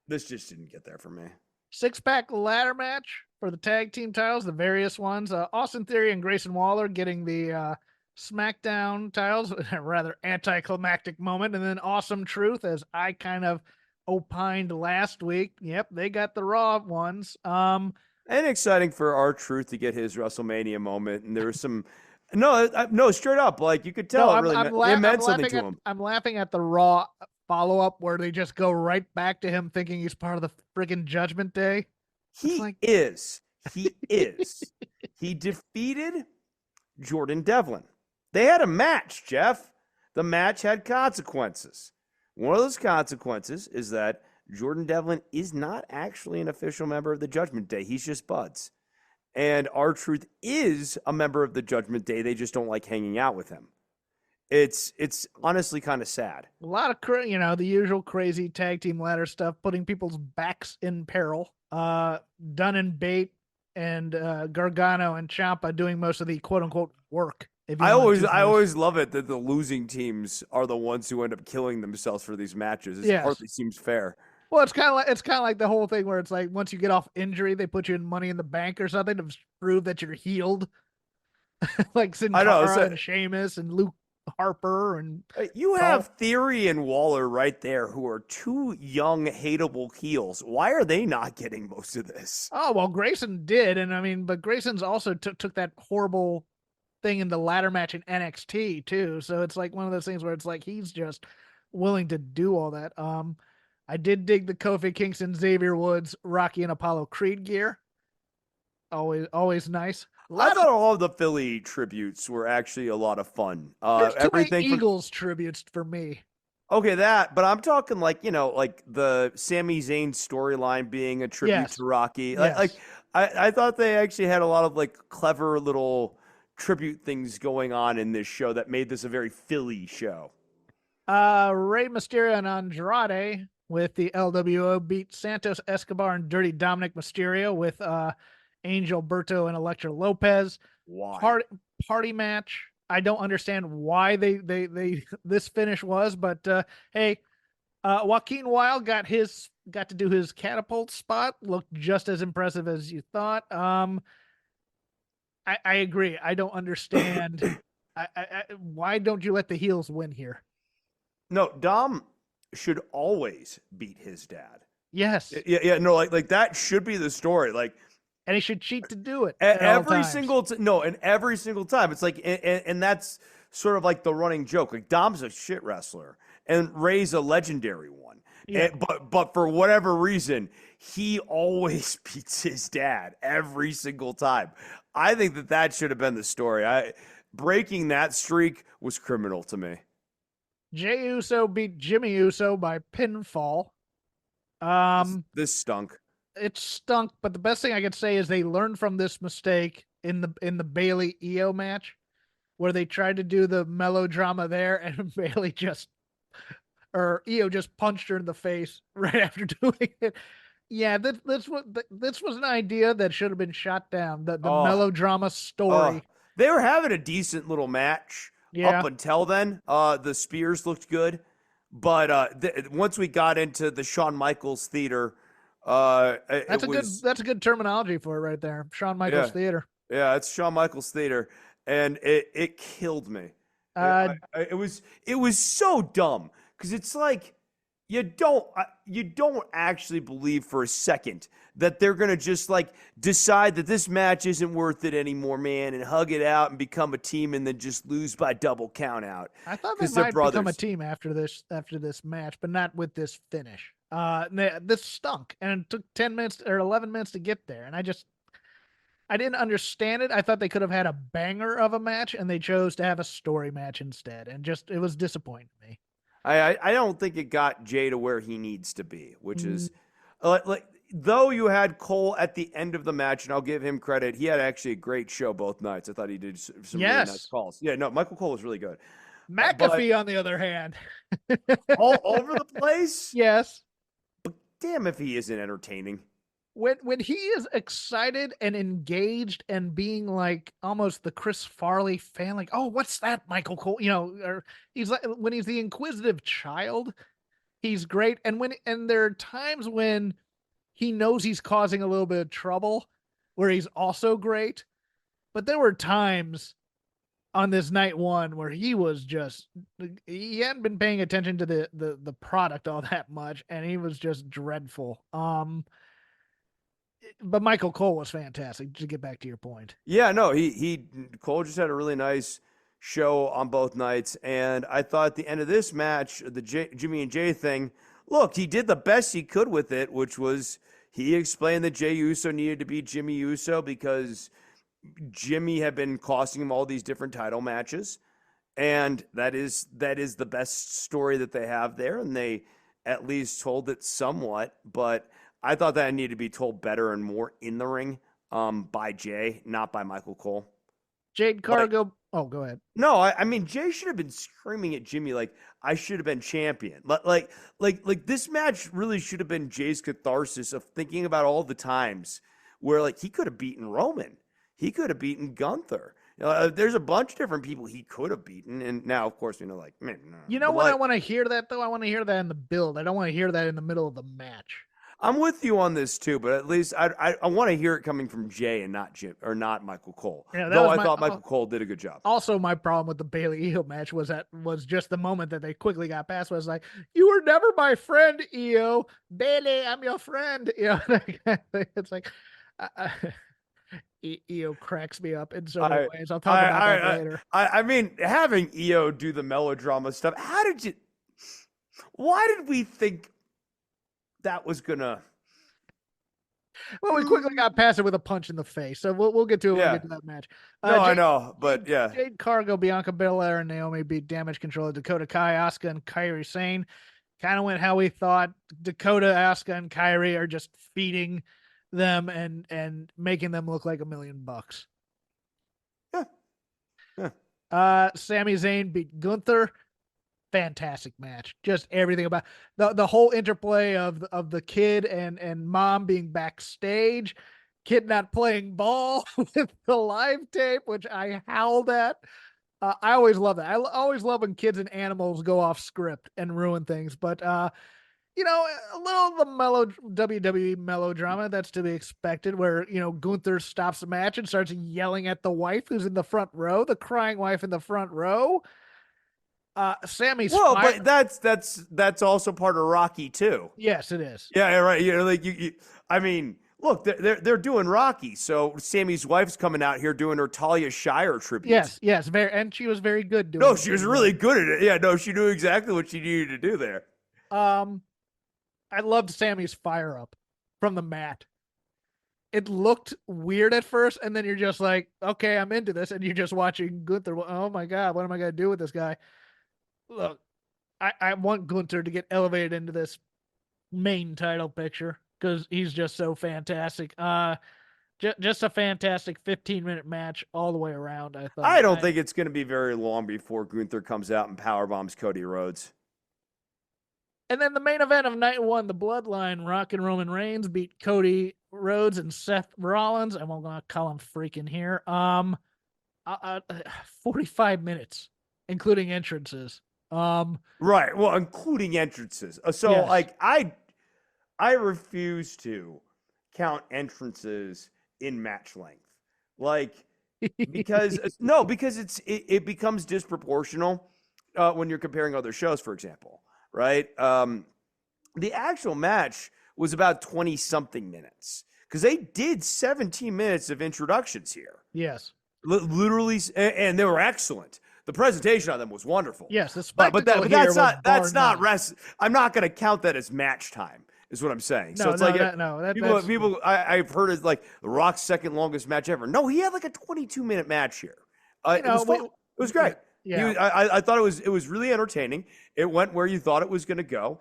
This just didn't get there for me. 6-pack ladder match for the tag team titles, the various ones. Austin Theory and Grayson Waller getting the SmackDown titles, a rather anticlimactic moment. And then Awesome Truth, as I kind of opined last week. Yep, they got the Raw ones. And exciting for R-Truth to get his WrestleMania moment. And there was some, no, straight up, like you could tell it really meant something to him. I'm laughing at the Raw follow-up where they just go right back to him thinking he's part of the friggin' Judgment Day. He is. He is. He defeated Jordan Devlin. They had a match, Jeff. The match had consequences. One of those consequences is that Jordan Devlin is not actually an official member of the Judgment Day. He's just buds. And R-Truth is a member of the Judgment Day. They just don't like hanging out with him. It's honestly kind of sad. A lot of the usual crazy tag team ladder stuff, putting people's backs in peril. Dunn and Bate and Gargano and Ciampa doing most of the quote unquote work. I always love it that the losing teams are the ones who end up killing themselves for these matches. It hardly seems fair. Well, it's kind of like the whole thing where it's like once you get off injury, they put you in Money in the Bank or something to prove that you're healed. Like Sin Cara and Sheamus and Luke Harper and you have Theory and Waller right there, who are two young, hateable heels. Why are they not getting most of this? Oh well, Grayson did, and but Grayson's also took that horrible thing in the ladder match in NXT too. So it's like one of those things where it's like he's just willing to do all that. I did dig the Kofi Kingston, Xavier Woods, Rocky and Apollo Creed gear. Always nice. I thought all of the Philly tributes were actually a lot of fun. There's too many Eagles tributes for me. Okay, but I'm talking like the Sami Zayn storyline being a tribute to Rocky. I thought they actually had a lot of like clever little tribute things going on in this show that made this a very Philly show. Rey Mysterio and Andrade with the LWO beat Santos Escobar and Dirty Dominic Mysterio with Angel Berto and Elektra Lopez. Why? Party match. I don't understand why they this finish was, but hey, Joaquin Wilde got to do his catapult spot. Looked just as impressive as you thought. I agree. I don't understand. Why don't you let the heels win here? No, Dom should always beat his dad. Yes. Yeah. No, like that should be the story. Like, and he should cheat to do it every single time. It's like, and that's sort of like the running joke. Like Dom's a shit wrestler, and Ray's a legendary one. Yeah. But for whatever reason, he always beats his dad every single time. I think that should have been the story. Breaking that streak was criminal to me. Jey Uso beat Jimmy Uso by pinfall. This stunk. It stunk, but the best thing I could say is they learned from this mistake in the Bailey Io match, where they tried to do the melodrama there, and Io just punched her in the face right after doing it. Yeah, this was an idea that should have been shot down. The melodrama story. They were having a decent little match up until then. The spears looked good, but once we got into the Shawn Michaels theater, that's a good terminology for it right there. Shawn Michaels theater. Yeah, it's Shawn Michaels theater, and it killed me. It was so dumb because it's like you don't actually believe for a second that they're gonna just like decide that this match isn't worth it anymore, man, and hug it out and become a team and then just lose by double count out. I thought they might become a team after this match, but not with this finish. This stunk, and it took 10 minutes or 11 minutes to get there, and I didn't understand it. I thought they could have had a banger of a match, and they chose to have a story match instead, and it was disappointing to me. I don't think it got Jay to where he needs to be, which is like though you had Cole at the end of the match, and I'll give him credit, he had actually a great show both nights. I thought he did some really nice calls. Yeah, no, Michael Cole was really good. McAfee, on the other hand, all over the place. Yes. Damn if he isn't entertaining. When he is excited and engaged and being like almost the Chris Farley fan, like, oh, what's that, Michael Cole? Or he's like when he's the inquisitive child, he's great. And there are times when he knows he's causing a little bit of trouble where he's also great. But there were times on this night one where he hadn't been paying attention to the product all that much, and he was just dreadful. But Michael Cole was fantastic, to get back to your point. Yeah, no, Cole just had a really nice show on both nights. And I thought at the end of this match, the Jimmy and Jay thing, look, he did the best he could with it, which was he explained that Jay Uso needed to beat Jimmy Uso because Jimmy had been costing him all these different title matches. And that is the best story that they have there. And they at least told it somewhat. But I thought that needed to be told better and more in the ring by Jay, not by Michael Cole. Jade Cargill. Oh, go ahead. No, I mean, Jay should have been screaming at Jimmy like, I should have been champion. Like this match really should have been Jay's catharsis of thinking about all the times where, like, he could have beaten Roman. He could have beaten Gunther. There's a bunch of different people he could have beaten. And now, of course, like, man. No. You know when I want to hear that, though? I want to hear that in the build. I don't want to hear that in the middle of the match. I'm with you on this too, but at least I want to hear it coming from Jay and not Jim or not Michael Cole. Yeah, though I thought Michael Cole did a good job. Also, my problem with the Bayley Io match was just the moment that they quickly got past was like, "You were never my friend, Io. Bayley, I'm your friend." It's like Io cracks me up in so many ways. I'll talk about that later. I mean, having Io do the melodrama stuff. Why did we think that was gonna? Well, we quickly got past it with a punch in the face, so we'll get to it when we get to that match. I know, but yeah. Jade Cargill, Bianca Belair, and Naomi beat Damage Control, Dakota Kai, Asuka, and Kairi Sane. Kind of went how we thought. Dakota, Asuka, and Kairi are just feeding them and making them look like $1 million. Yeah. Sami Zayn beat Gunther. Fantastic match. Just everything about the whole interplay of the kid and mom being backstage, kid not playing ball with the live tape, which I howled at. I always love that. I always love when kids and animals go off script and ruin things. But a little of the WWE melodrama that's to be expected, where Gunther stops the match and starts yelling at the wife who's in the front row, the crying wife in the front row. Sammy's but that's also part of Rocky too. Yes, it is. Yeah, right. I mean, look, they're doing Rocky, so Sammy's wife's coming out here doing her Talia Shire tribute. Yes, and she was very good doing. No, she was really good at it. Yeah, no, she knew exactly what she needed to do there. I loved Sammy's fire up from the mat. It looked weird at first, and then you're just like, okay, I'm into this, and you're just watching Gunther. Oh my God, what am I gonna do with this guy? Look, I want Gunther to get elevated into this main title picture because he's just so fantastic. Just a fantastic 15-minute match all the way around, I thought. I don't think it's going to be very long before Gunther comes out and powerbombs Cody Rhodes. And then the main event of night one, the Bloodline, Rock and Roman Reigns beat Cody Rhodes and Seth Rollins. I won't call him freaking here. 45 minutes, including entrances. Right. Well, including entrances. So yes. Like I refuse to count entrances in match length. Like because it becomes disproportional when you're comparing other shows, for example, right? The actual match was about 20 something minutes because they did 17 minutes of introductions here. Yes. Literally, and they were excellent. The presentation of them was wonderful. Yes, the spectacle but that's not rest. I'm not going to count that as match time. Is what I'm saying. So people I've heard it's like The Rock's second longest match ever. No, he had like a 22-minute match here. It was great. Yeah. I thought it was really entertaining. It went where you thought it was going to go.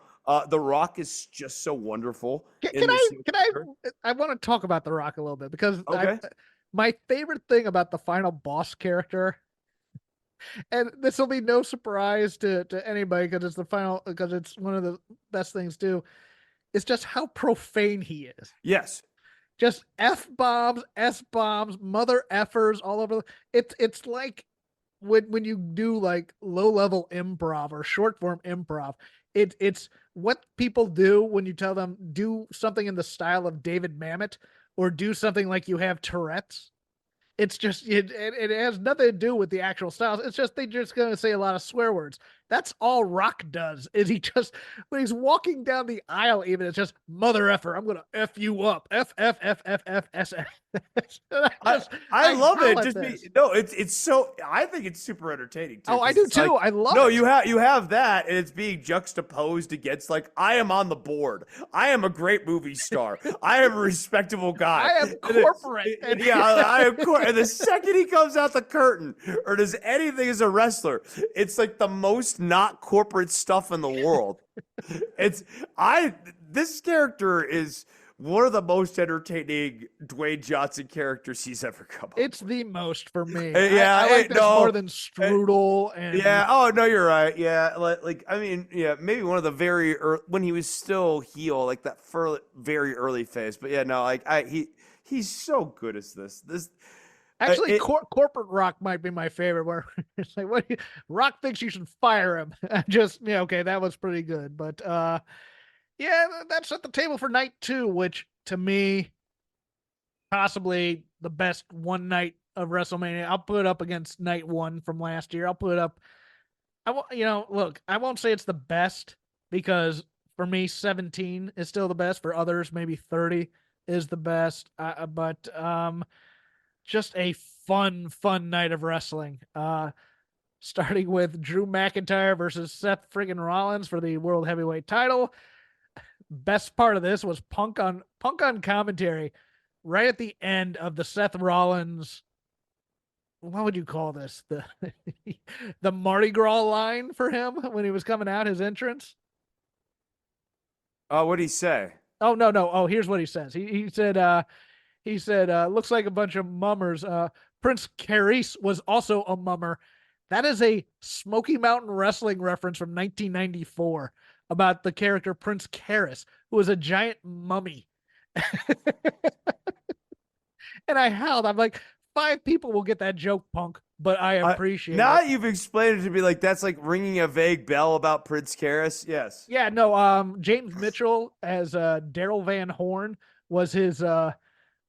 The Rock is just so wonderful. I want to talk about The Rock a little bit because my favorite thing about the final boss character, and this will be no surprise to anybody because it's one of the best things too, is just how profane he is. Yes. Just F-bombs, S-bombs, mother effers all over. It's like when you do like low-level improv or short-form improv, it's what people do when you tell them do something in the style of David Mamet or do something like you have Tourette's. It's just it has nothing to do with the actual styles. It's just they're just going to say a lot of swear words. That's all Rock does. Is he just when he's walking down the aisle, even it's just mother effer. I'm gonna f you up. F. I love it. howl at Just this. it's so. I think it's super entertaining too. Oh, I 'cause do it's like, too. I love no, it. you have that, and it's being juxtaposed against like I am on the board. I am a great movie star. I am a respectable guy. I am corporate. Yeah, I am. And the second he comes out the curtain or does anything as a wrestler, it's like the most not corporate stuff in the world. This character is one of the most entertaining Dwayne Johnson characters he's ever come up It's with. the most for me. Yeah, I like this no, more than Strudel and yeah. Oh no, you're right. Yeah, like I mean, yeah, maybe one of the very when he was still heel, like that very early phase. But yeah, no, like he's so good as this. actually corporate Rock might be my favorite. Where it's like, Rock thinks you should fire him. Just okay, that was pretty good. But yeah, that's at the table for night 2, which to me possibly the best one night of WrestleMania. I'll put it up against night 1 from last year. I'll put it up. Look, I won't say it's the best because for me 17 is still the best. For others, maybe 30 is the best. But just a fun night of wrestling. Starting with Drew McIntyre versus Seth friggin' Rollins for the World Heavyweight title. Best part of this was Punk on commentary right at the end of the Seth Rollins. What would you call this? The Mardi Gras line for him when he was coming out, his entrance. Oh, what'd he say? Oh no. Oh, here's what he says. He said looks like a bunch of mummers. Prince Caris was also a mummer. That is a Smoky Mountain Wrestling reference from 1994 about the character Prince Caris, who was a giant mummy. And I howled. I'm like, 5 people will get that joke, Punk, but I appreciate now it. you've explained it to me like that's like ringing a vague bell about Prince Karis. Yes. Yeah, no, James Mitchell as Daryl Van Horn was his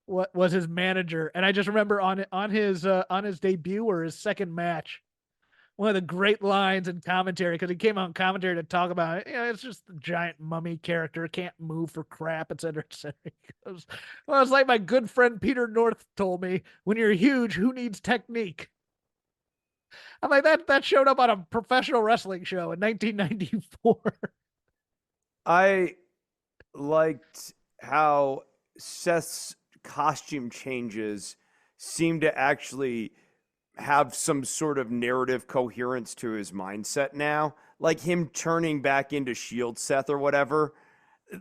what was his manager, and I just remember on his debut or his second match, one of the great lines in commentary, because he came on commentary to talk about it. It's just the giant mummy character, can't move for crap, et cetera, et cetera. Well, it's like my good friend Peter North told me, when you're huge, who needs technique? I'm like, that showed up on a professional wrestling show in 1994. I liked how Seth's costume changes seem to actually have some sort of narrative coherence to his mindset now, like him turning back into Shield Seth or whatever.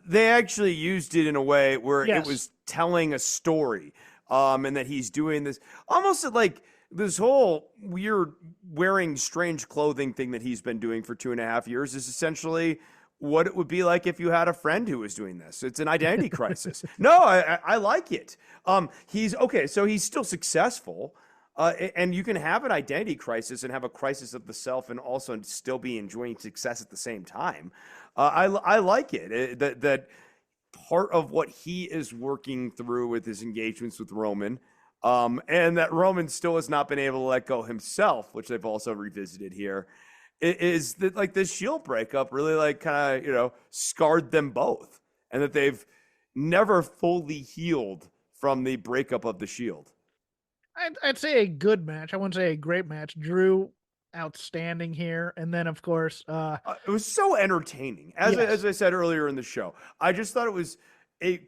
They actually used it in a way where it was telling a story, and that he's doing this almost like this whole weird wearing strange clothing thing that he's been doing for 2.5 years is essentially what it would be like if you had a friend who was doing this. It's an identity crisis. No, I like it. He's okay. So he's still successful. And you can have an identity crisis and have a crisis of the self and also still be enjoying success at the same time. I like it. That part of what he is working through with his engagements with Roman, and that Roman still has not been able to let go himself, which they've also revisited here, is that like this Shield breakup really like kind of, scarred them both, and that they've never fully healed from the breakup of the Shield. I'd say a good match. I wouldn't say a great match. Drew, outstanding here. And then, of course, it was so entertaining. As I said earlier in the show, I just thought it was a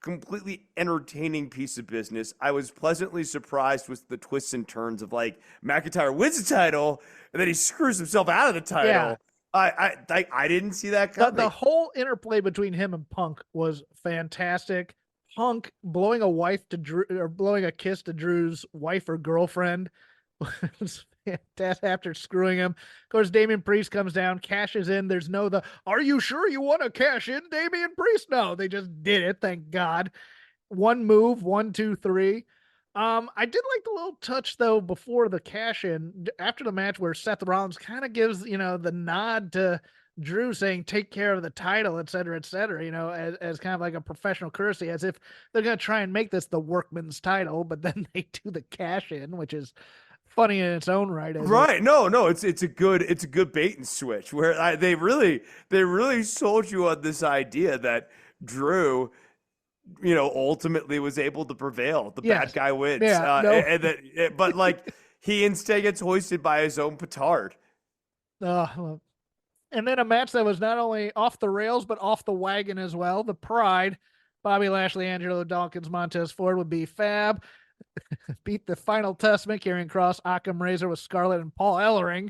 completely entertaining piece of business. I was pleasantly surprised with the twists and turns of like McIntyre wins the title and then he screws himself out of the title. Yeah. I didn't see that coming. The whole interplay between him and Punk was fantastic. Punk blowing blowing a kiss to Drew's wife or girlfriend was fantastic after screwing him. Of course, Damian Priest comes down, cashes in. There's no are you sure you want to cash in, Damian Priest? No, they just did it. Thank God. One move, 1, 2, 3. I did like the little touch though before the cash in after the match where Seth Rollins kind of gives, the nod to Drew saying, take care of the title, et cetera, as kind of like a professional courtesy, as if they're going to try and make this the workman's title, but then they do the cash in, which is funny in its own right. Right. No, it's a good bait and switch where they really sold you on this idea that Drew, ultimately was able to prevail. The bad Yes. guy wins. Yeah. No. But like he instead gets hoisted by his own petard. Well, and then a match that was not only off the rails, but off the wagon as well. The Pride, Bobby Lashley, Angelo Dawkins, Montez Ford would be Fab. Beat the Final Testament, Karrion Kross, Occam Razor with Scarlett and Paul Ellering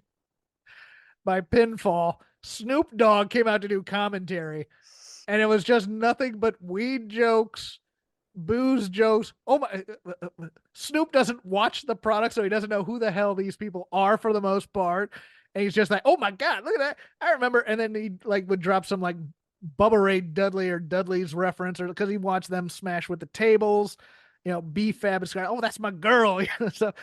by pinfall. Snoop Dogg came out to do commentary, and it was just nothing but weed jokes, booze jokes. Oh my! Snoop doesn't watch the product, so he doesn't know who the hell these people are for the most part. And he's just like, "Oh my god, look at that! I remember." And then he would drop some Bubba Ray Dudley or Dudley's reference, or because he watched them smash with the tables. B Fab is oh, that's my girl. So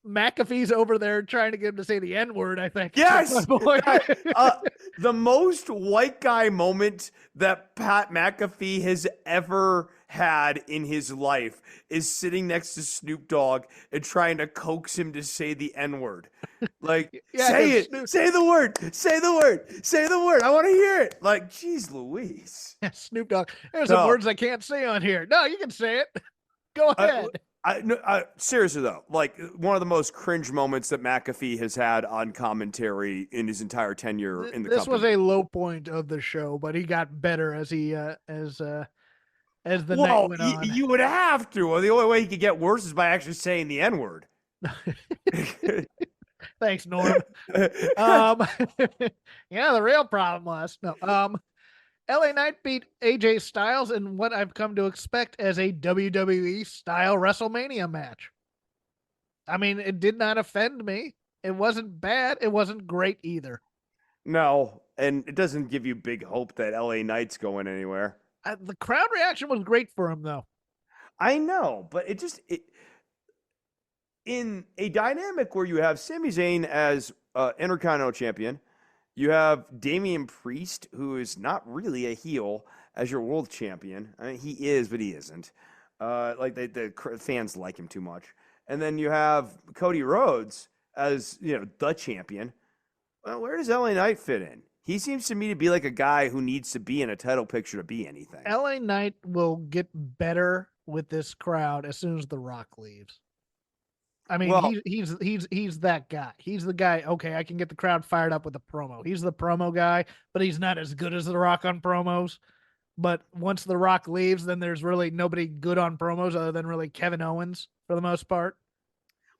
McAfee's over there trying to get him to say the N-word, I think. Yes. The most white guy moment that Pat McAfee has ever had in his life is sitting next to Snoop Dogg and trying to coax him to say the N-word. Like, say it. Say the word. Say the word. Say the word. I want to hear it. Like, geez Louise. Snoop Dogg. There's some words I can't say on here. No, you can say it. Go ahead. Seriously though, like one of the most cringe moments that McAfee has had on commentary in his entire tenure in the company. This was a low point of the show, but he got better as he as the night went on. You would have to. Well, the only way he could get worse is by actually saying the N-word. Thanks, Norm. Yeah, the real problem was LA Knight beat AJ Styles in what I've come to expect as a WWE style WrestleMania match. I mean, it did not offend me. It wasn't bad. It wasn't great either. No, and it doesn't give you big hope that LA Knight's going anywhere. The crowd reaction was great for him, though. I know, but in a dynamic where you have Sami Zayn as Intercontinental Champion, you have Damian Priest, who is not really a heel, as your world champion. I mean, he is, but he isn't. The fans like him too much. And then you have Cody Rhodes as the champion. Well, where does LA Knight fit in? He seems to me to be like a guy who needs to be in a title picture to be anything. LA Knight will get better with this crowd as soon as The Rock leaves. I mean, he's that guy. He's the guy. Okay, I can get the crowd fired up with a promo. He's the promo guy, but he's not as good as The Rock on promos. But once The Rock leaves, then there's really nobody good on promos other than really Kevin Owens for the most part.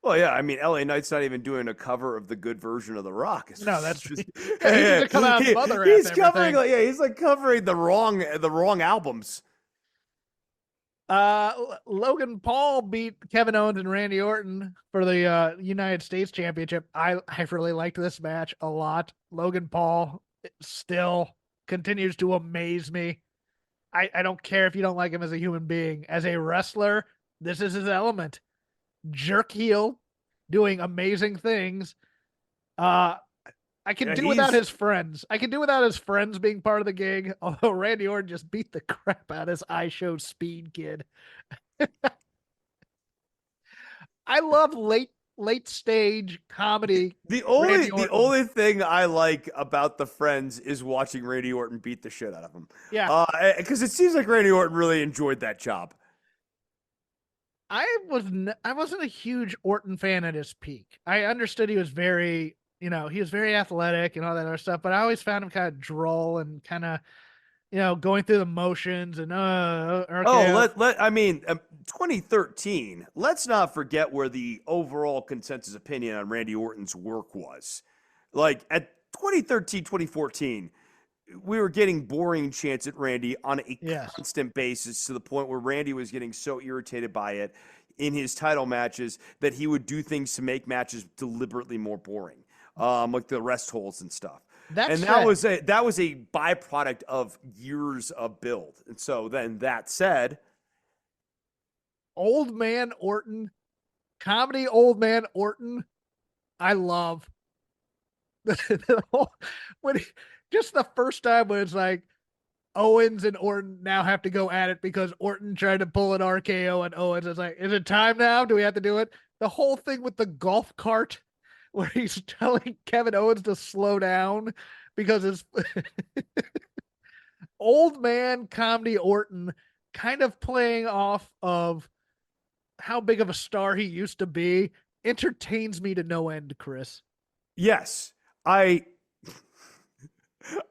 Well, yeah, I mean, LA Knight's not even doing a cover of the good version of The Rock. No, that's just he's covering he's like covering the wrong albums. Logan Paul beat Kevin Owens and Randy Orton for the United States Championship. I really liked this match a lot. Logan Paul still continues to amaze me. I don't care if you don't like him as a human being. As a wrestler, this is his element. Jerk heel, doing amazing things. I can do without his friends. I can do without his friends being part of the gig. Although Randy Orton just beat the crap out of his iShow Speed kid. I love late stage comedy. The only thing I like about the Friends is watching Randy Orton beat the shit out of him. Yeah, because it seems like Randy Orton really enjoyed that job. I wasn't a huge Orton fan at his peak. I understood he was very. He was very athletic and all that other stuff, but I always found him kind of droll and kind of, going through the motions and, okay. I mean, 2013, let's not forget where the overall consensus opinion on Randy Orton's work was. Like at 2013, 2014, we were getting boring chants at Randy on a constant basis to the point where Randy was getting so irritated by it in his title matches that he would do things to make matches deliberately more boring. Like the rest holds and stuff. That was a byproduct of years of build. And so then that said, Old Man Orton, comedy Old Man Orton, I love. Just the first time when it's like Owens and Orton now have to go at it because Orton tried to pull an RKO on Owens. It's like, is it time now? Do we have to do it? the whole thing with the golf cart where he's telling Kevin Owens to slow down because his old man comedy Orton kind of playing off of how big of a star he used to be entertains me to no end, Chris. Yes, I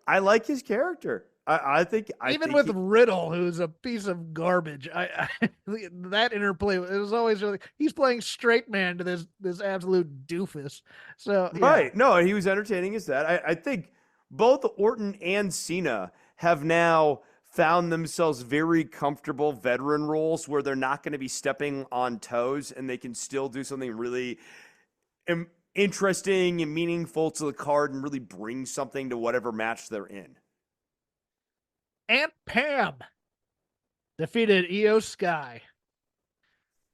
I like his character. I think Even with Riddle, who's a piece of garbage, that interplay it was always really he's playing straight man to this absolute doofus. So right. yeah. No, he was entertaining as that. I think both Orton and Cena have now found themselves very comfortable veteran roles where they're not going to be stepping on toes and they can still do something really interesting and meaningful to the card and really bring something to whatever match they're in. Aunt Pam defeated Io Sky.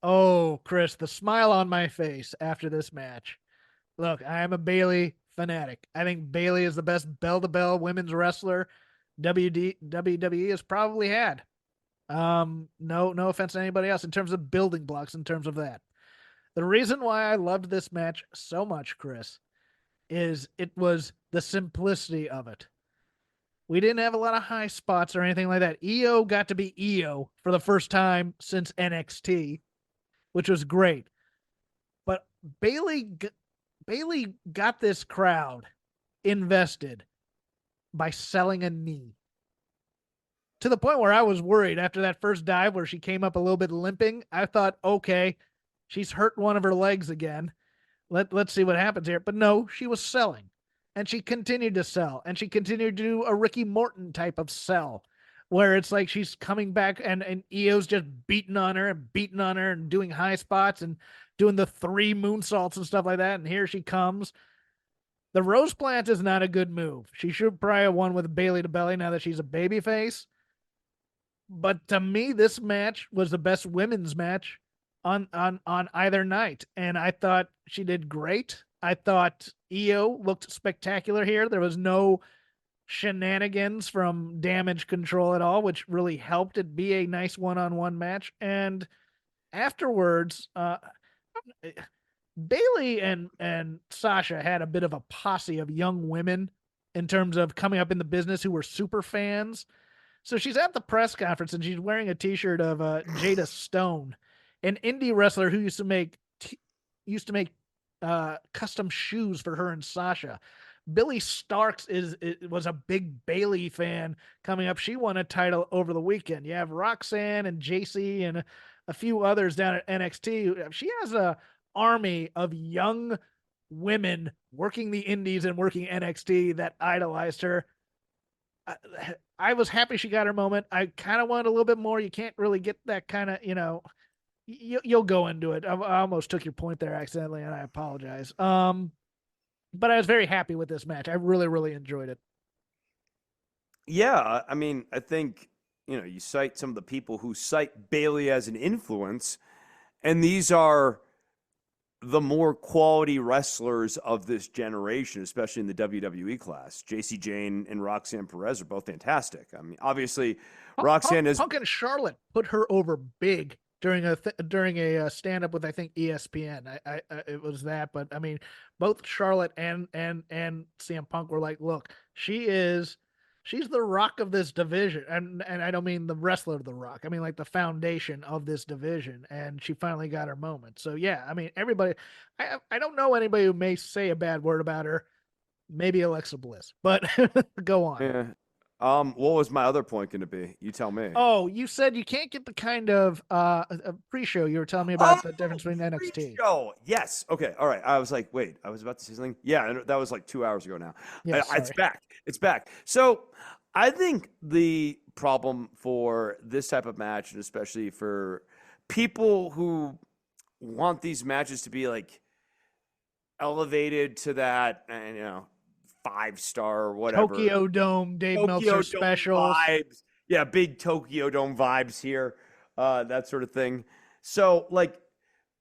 Oh, Chris, the smile on my face after this match. Look, I am a Bayley fanatic. I think Bayley is the best bell-to-bell women's wrestler WWE has probably had. No offense to anybody else in terms of building blocks, in terms of that. The reason why I loved this match so much, Chris, is it was the simplicity of it. We didn't have a lot of high spots or anything like that. Io got to be Io for the first time since NXT, which was great. But Bayley got this crowd invested by selling a knee. To the point where I was worried after that first dive where she came up a little bit limping. I thought, okay, she's hurt one of her legs again. Let's see what happens here. But no, she was selling. And she continued to sell. And she continued to do a Ricky Morton type of sell where it's like she's coming back and Io's just beating on her and doing high spots and doing the 3 moonsaults and stuff like that. And here she comes. The Rose Plant is not a good move. She should probably have won with Bayley to belly now that she's a babyface. But to me, this match was the best women's match on either night. And I thought she did great. I thought Io looked spectacular here. There was no shenanigans from Damage Control at all, which really helped it be a nice one-on-one match. And afterwards, Bayley and Sasha had a bit of a posse of young women in terms of coming up in the business who were super fans. So she's at the press conference and she's wearing a t-shirt of Jada Stone, an indie wrestler who used to make custom shoes for her and Sasha. Billy Starks was a big Bayley fan coming up. She won a title over the weekend. You have Roxanne and JC and a few others down at NXT. She has a army of young women working the indies and working NXT that idolized her. I was happy she got her moment. I kind of wanted a little bit more. You can't really get that kind of, you'll go into it. I almost took your point there accidentally, and I apologize. But I was very happy with this match. I really, really enjoyed it. Yeah, I mean, I think, you cite some of the people who cite Bayley as an influence, and these are the more quality wrestlers of this generation, especially in the WWE class. JC Jane and Roxanne Perez are both fantastic. I mean, obviously, Roxanne is Punk and Charlotte put her over big during a stand up with I think ESPN. I it was that, but I mean, both Charlotte and CM Punk were like, look, she's the Rock of this division, and I don't mean the wrestler of the Rock. I mean like the foundation of this division, and she finally got her moment. So yeah, I mean everybody. I don't know anybody who may say a bad word about her. Maybe Alexa Bliss, but go on. Yeah. What was my other point going to be? You tell me. Oh, you said you can't get the kind of pre-show you were telling me about the difference between NXT. Pre-show. Yes. Okay. All right. I was like, wait, I was about to say something. Yeah, that was like 2 hours ago now. Yeah, it's back. It's back. So I think the problem for this type of match, and especially for people who want these matches to be like elevated to that, 5-star or whatever. Tokyo Dome, Dave Meltzer specials. Vibes. Yeah, big Tokyo Dome vibes here, that sort of thing. So, like,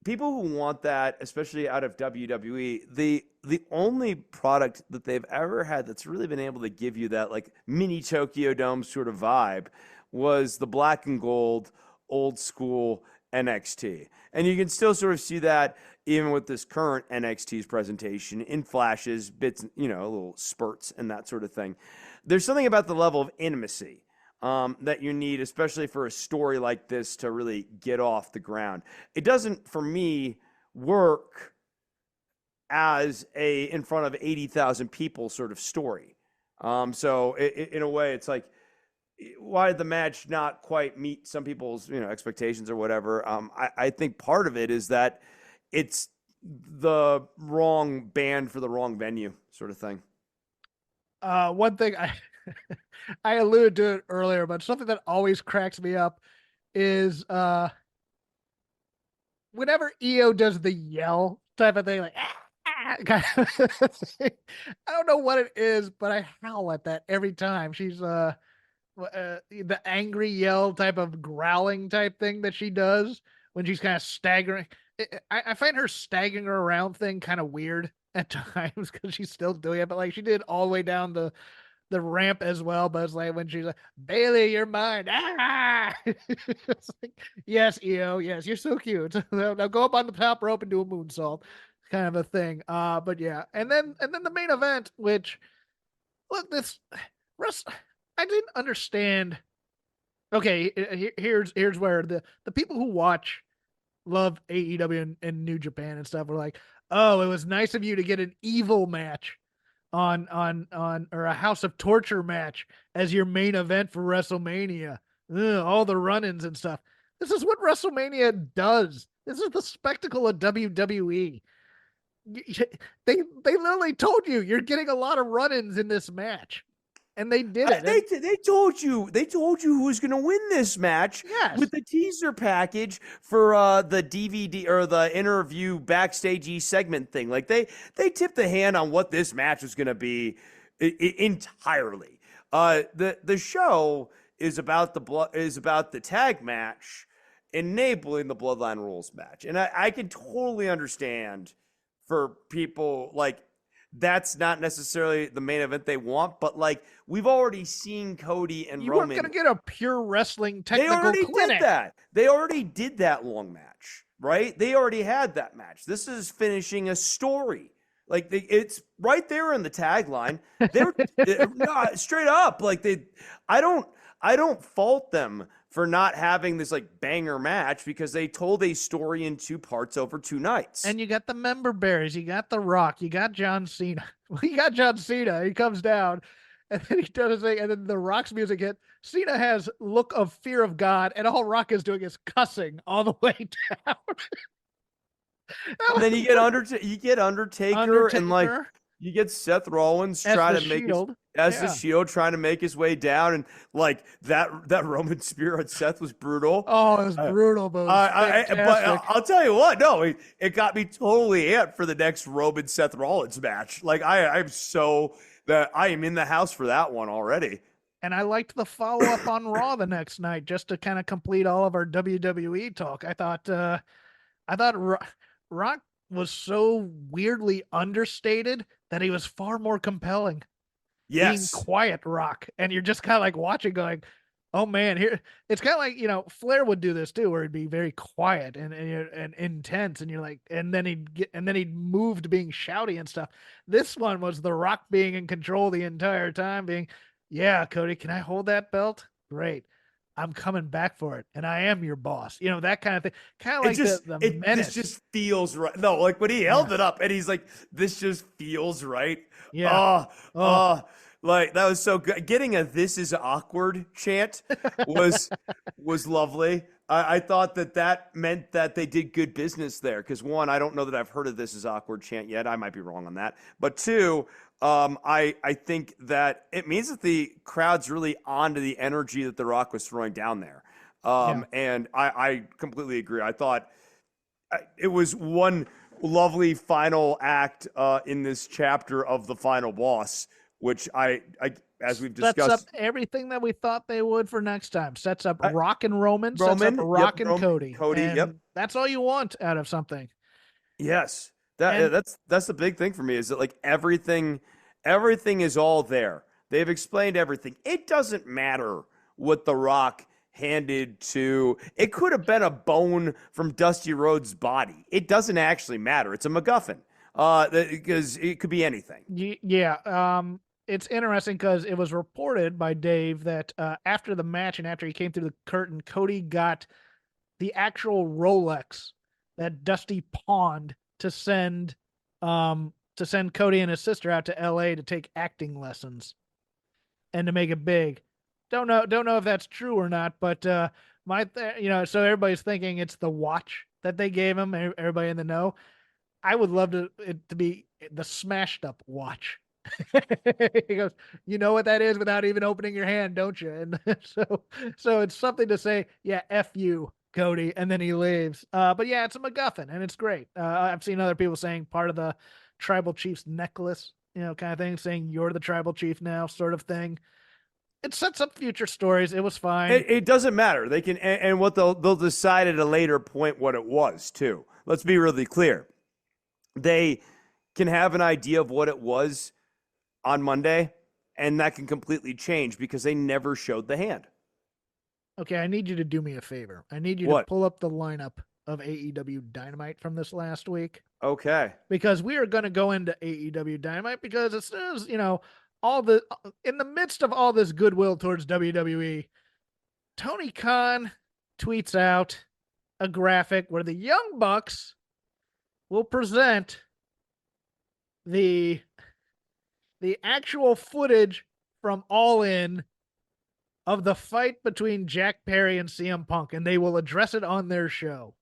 people who want that, especially out of WWE, the only product that they've ever had that's really been able to give you that, like, mini Tokyo Dome sort of vibe was the black and gold, old school NXT. And you can still sort of see that even with this current NXT's presentation in flashes, bits, little spurts and that sort of thing. There's something about the level of intimacy that you need, especially for a story like this to really get off the ground. It doesn't, for me, work as in front of 80,000 people sort of story. So in a way, it's like, why did the match not quite meet some people's expectations or whatever? I think part of it is that it's the wrong band for the wrong venue sort of thing. One thing I alluded to it earlier, but something that always cracks me up is whenever EO does the yell type of thing, like kind of thing, I don't know what it is, but I howl at that every time. She's the angry yell type of growling type thing that she does when she's kind of staggering. I find her staggering around thing kind of weird at times because she's still doing it, but like she did all the way down the ramp as well. But it's like when she's like, Bailey, you're mine. It's like, yes, EO, yes, you're so cute. Now go up on the top rope and do a moonsault, kind of a thing. But yeah, and then the main event, which look, this Russ, I didn't understand. Okay, here's where the people who watch love AEW and New Japan and stuff were like, oh, it was nice of you to get an evil match on or a House of Torture match as your main event for WrestleMania. Ugh, all the run-ins and stuff. This is what WrestleMania does. This is the spectacle of WWE. They literally told you you're getting a lot of run-ins in this match. And they did it. They told you who was going to win this match yes. with the teaser package for the DVD or the interview backstage segment thing. Like they tipped the hand on what this match was going to be entirely. The show is about the tag match enabling the Bloodline Rules match, and I can totally understand for people like. That's not necessarily the main event they want, but like we've already seen Cody and Roman. You weren't going to get a pure wrestling technical They already clinic. did that. They already did that long match, right? They already had that match. This is finishing a story. Like it's right there in the tagline. They're straight up. Like I don't fault them for not having this like banger match because they told a story in 2 parts over 2 nights. And you got the member berries, you got The Rock, you got John Cena. You got John Cena. He comes down and then he does his thing, and then The Rock's music hit. Cena has look of fear of God, and all Rock is doing is cussing all the way down. And then you get Undertaker and like you get Seth Rollins trying to make the Shield trying to make his way down, and like that Roman spear on Seth was brutal. Oh, it was brutal, but I'll tell you what, no, it got me totally amped for the next Roman Seth Rollins match. Like I'm so that I am in the house for that one already. And I liked the follow up on Raw the next night just to kind of complete all of our WWE talk. I thought Rock was so weirdly understated that he was far more compelling. Yes. Being quiet Rock. And you're just kind of like watching going, oh man, here it's kind of like, Flair would do this too, where he'd be very quiet and intense. And you're like, and then he'd move to being shouty and stuff. This one was The Rock being in control the entire time, being, yeah, Cody, can I hold that belt? Great. I'm coming back for it, and I am your boss. That kind of thing. Kind of like the menace. This just feels right. No, like when he held it up, and he's like, "This just feels right." Yeah. Like that was so good. Getting a "This is awkward" chant was lovely. I thought that meant that they did good business there. Because one, I don't know that I've heard of "This is awkward" chant yet. I might be wrong on that. But two, I think that it means that the crowd's really onto the energy that The Rock was throwing down there. And I completely agree. I thought it was one lovely final act in this chapter of The Final Boss, which I as we've discussed, sets up everything that we thought they would for next time. Sets up Rock and Roman, sets up Rock and Cody. And that's all you want out of something. Yes. That's the big thing for me, is that like everything is all there. They've explained everything. It doesn't matter what The Rock handed to, it could have been a bone from Dusty Rhodes' body. It doesn't actually matter. It's a MacGuffin because it could be anything. Yeah. It's interesting because it was reported by Dave that after the match and after he came through the curtain, Cody got the actual Rolex that Dusty pawned to send Cody and his sister out to LA to take acting lessons and to make it big. Don't know if that's true or not, but so everybody's thinking it's the watch that they gave him. Everybody in the know. I would love it to be the smashed up watch. He goes, you know what that is without even opening your hand, don't you? And so it's something to say, yeah, F you, Cody, and then he leaves. But yeah, it's a MacGuffin, and it's great. I've seen other people saying part of the tribal chief's necklace, kind of thing, saying you're the tribal chief now, sort of thing. It sets up future stories. It was fine. It doesn't matter. They can, and what they'll decide at a later point what it was too. Let's be really clear. They can have an idea of what it was on Monday, and that can completely change because they never showed the hand. Okay, I need you to do me a favor. I need you to pull up the lineup of AEW Dynamite from this last week. Okay. Because we are going to go into AEW Dynamite because as soon as, in the midst of all this goodwill towards WWE, Tony Khan tweets out a graphic where the Young Bucks will present the actual footage from All In of the fight between Jack Perry and CM Punk, and they will address it on their show.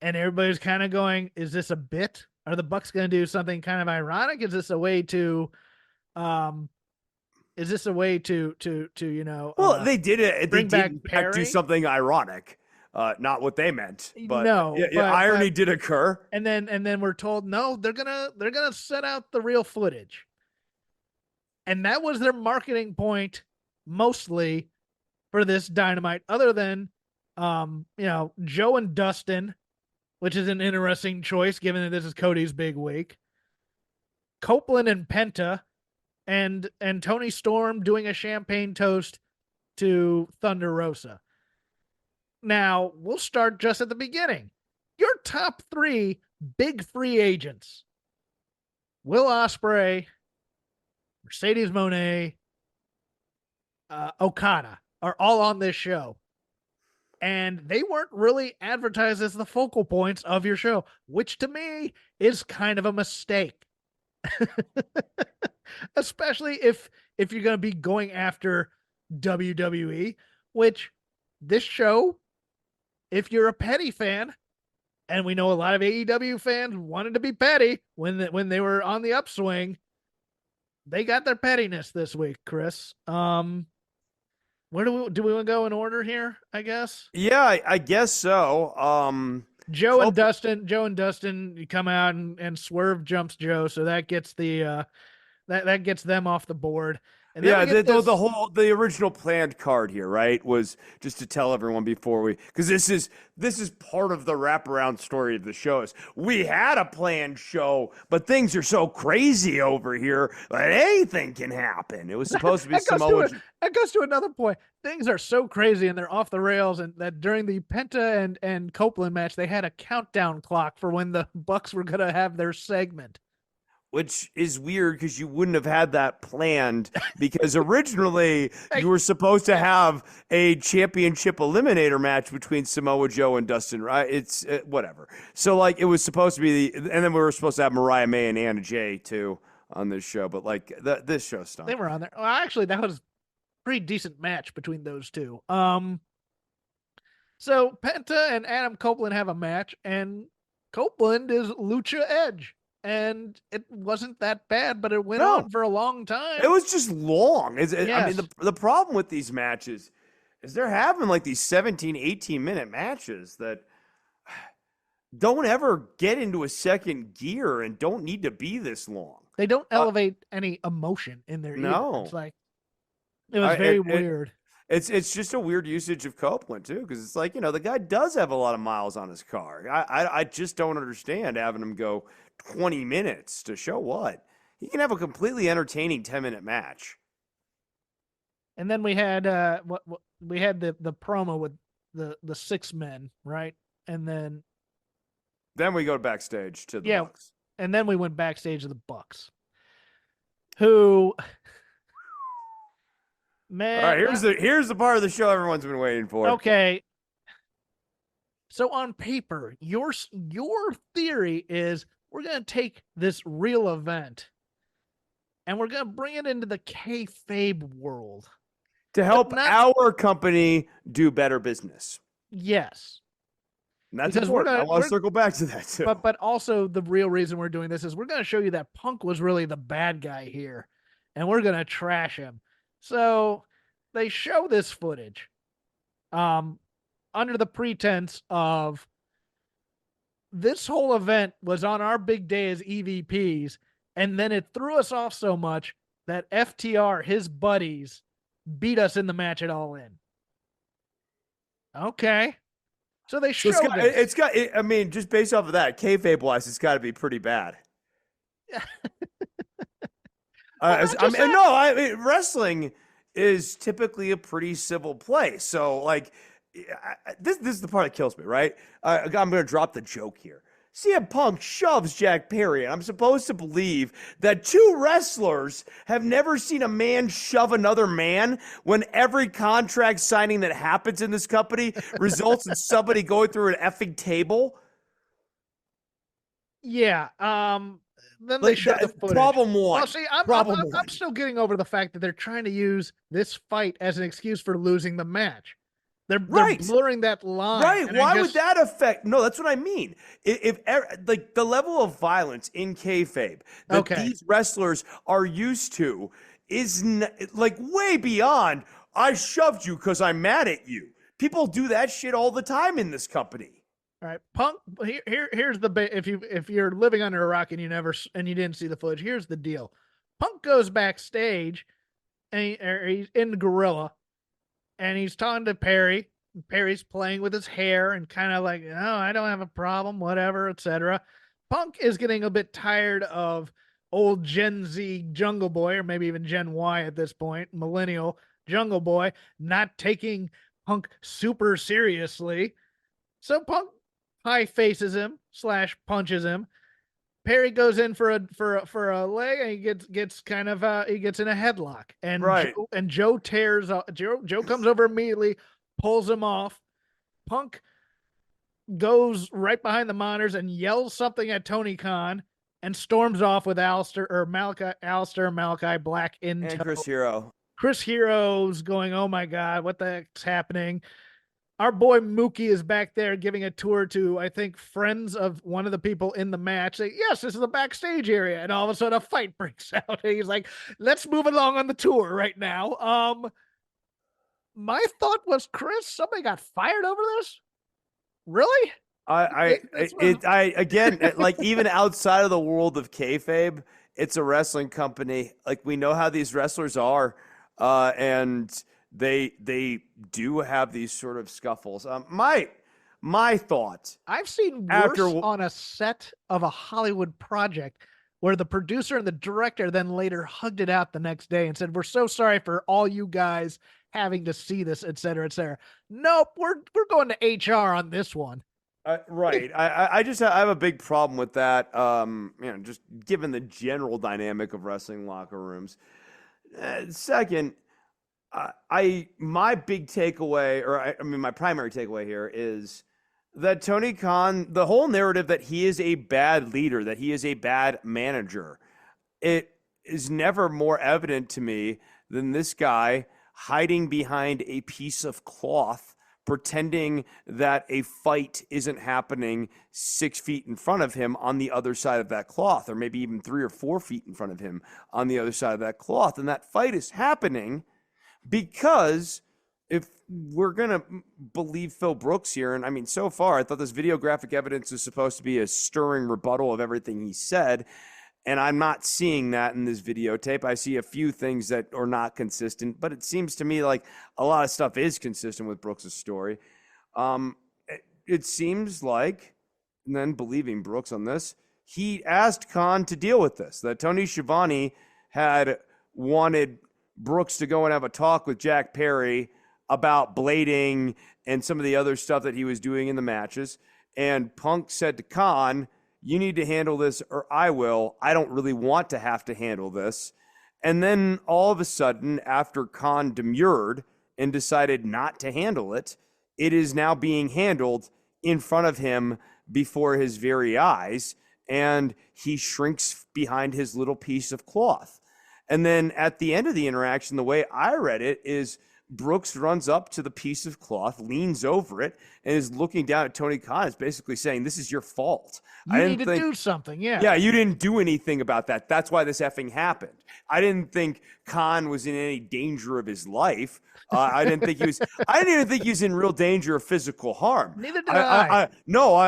And everybody's kind of going, is this a bit? Are the Bucks going to do something kind of ironic? Is this a way to well, they did it. Bring they back did Perry? Do something ironic. Not what they meant, but no, irony did occur. And then we're told, no, they're gonna set out the real footage. And that was their marketing point mostly for this Dynamite, other than Joe and Dustin, which is an interesting choice given that this is Cody's big week. Copeland and Penta and Tony Storm doing a champagne toast to Thunder Rosa. Now, we'll start just at the beginning. Your top 3 big free agents, Will Ospreay, Mercedes Moné, Okada, are all on this show. And they weren't really advertised as the focal points of your show, which to me is kind of a mistake. Especially if you're going to be going after WWE, which this show, if you're a petty fan, and we know a lot of AEW fans wanted to be petty when they were on the upswing, they got their pettiness this week, Chris. Where do we want to go in order here, I guess? Yeah, I guess so. Joe and Dustin come out and Swerve jumps Joe, so that gets that gets them off the board. And the original planned card here, right, was just to tell everyone because this is part of the wraparound story of the shows. We had a planned show, but things are so crazy over here that anything can happen. It was supposed to be Samoa. That goes to another point. Things are so crazy and they're off the rails, and that during the Penta and Copeland match, they had a countdown clock for when the Bucks were going to have their segment. Which is weird because you wouldn't have had that planned because originally you were supposed to have a championship eliminator match between Samoa Joe and Dustin, right? It's whatever. So it was supposed to be and then we were supposed to have Mariah May and Anna Jay too on this show, but this show stunk. They were on there. Well, actually, that was a pretty decent match between those two. So Penta and Adam Copeland have a match, and Copeland is Lucha Edge. And it wasn't that bad, but it went on for a long time. It was just long. I mean, the problem with these matches is they're having these 17, 18-minute matches that don't ever get into a second gear and don't need to be this long. They don't elevate any emotion in their no. It's it was very weird. It's just a weird usage of Copeland too, because it's the guy does have a lot of miles on his car. I just don't understand having him go 20 minutes to show what. He can have a completely entertaining 10-minute match. And then we had what we had the promo with the 6 men, right? And then we go backstage to the Bucks. And then we went backstage to the Bucks. Who man, all right, here's the part of the show everyone's been waiting for. Okay. So on paper, your theory is we're going to take this real event and we're going to bring it into the kayfabe world to help our company do better business. Yes. And that's important. I want to circle back to that too. But also the real reason we're doing this is we're going to show you that Punk was really the bad guy here and we're going to trash him. So they show this footage under the pretense of this whole event was on our big day as EVPs, and then it threw us off so much that FTR, his buddies, beat us in the match at All In. Okay. So they show this. I mean, just based off of that, kayfabe-wise, it's got to be pretty bad. Wrestling is typically a pretty civil place. So, like, this is the part that kills me, right? I'm going to drop the joke here. CM Punk shoves Jack Perry, and I'm supposed to believe that two wrestlers have never seen a man shove another man when every contract signing that happens in this company results in somebody going through an effing table? Yeah. Then they show the footage. Problem one. Well, see, I'm still getting over the fact that they're trying to use this fight as an excuse for losing the match. They're blurring that line. Right. Why would that affect? No, that's what I mean. If like the level of violence in kayfabe that these wrestlers are used to is like way beyond, I shoved you because I'm mad at you. People do that shit all the time in this company. All right, Punk. Here's the if you're living under a rock and you didn't see the footage. Here's the deal. Punk goes backstage, and he's in Gorilla. And he's talking to Perry. Perry's playing with his hair and kind of like, oh, I don't have a problem, whatever, etc. Punk is getting a bit tired of old Gen Z Jungle Boy, or maybe even Gen Y at this point, millennial Jungle Boy, not taking Punk super seriously. So Punk high faces him / punches him. Perry goes in for a leg, and he gets kind of he gets in a headlock, and Joe tears Joe comes over immediately, pulls him off. Punk goes right behind the monitors and yells something at Tony Khan and storms off with Malachi Black in and Chris Hero. Chris Hero's going, oh my God, what the heck's happening? Our boy Mookie is back there giving a tour to, I think, friends of one of the people in the match. Say, yes, this is the backstage area. And all of a sudden a fight breaks out. And he's like, let's move along on the tour right now. My thought was, Chris, somebody got fired over this? Really? Again, like even outside of the world of kayfabe, it's a wrestling company. Like we know how these wrestlers are. And they do have these sort of scuffles. My thought. I've seen worse on a set of a Hollywood project where the producer and the director then later hugged it out the next day and said, we're so sorry for all you guys having to see this, et cetera, et cetera. Nope, we're going to HR on this one. Right. I have a big problem with that. Just given the general dynamic of wrestling locker rooms. Second, my big takeaway, my primary takeaway here is that Tony Khan, the whole narrative that he is a bad leader, that he is a bad manager, it is never more evident to me than this guy hiding behind a piece of cloth, pretending that a fight isn't happening 6 feet in front of him on the other side of that cloth, or maybe even 3 or 4 feet in front of him on the other side of that cloth. And that fight is happening because if we're going to believe Phil Brooks here, and I mean, so far, I thought this videographic evidence is supposed to be a stirring rebuttal of everything he said, and I'm not seeing that in this videotape. I see a few things that are not consistent, but it seems to me like a lot of stuff is consistent with Brooks' story. It seems like, and then believing Brooks on this, he asked Khan to deal with this, that Tony Schiavone had wanted Brooks to go and have a talk with Jack Perry about blading and some of the other stuff that he was doing in the matches. And Punk said to Khan, you need to handle this or I will. I don't really want to have to handle this. And then all of a sudden, after Khan demurred and decided not to handle it, it is now being handled in front of him before his very eyes. And he shrinks behind his little piece of cloth. And then at the end of the interaction, the way I read it is Brooks runs up to the piece of cloth, leans over it, and is looking down at Tony Khan, is basically saying, this is your fault. You need to do something, yeah. Yeah, you didn't do anything about that. That's why this effing happened. I didn't think Khan was in any danger of his life. I didn't think he was. I didn't even think he was in real danger of physical harm. Neither did I.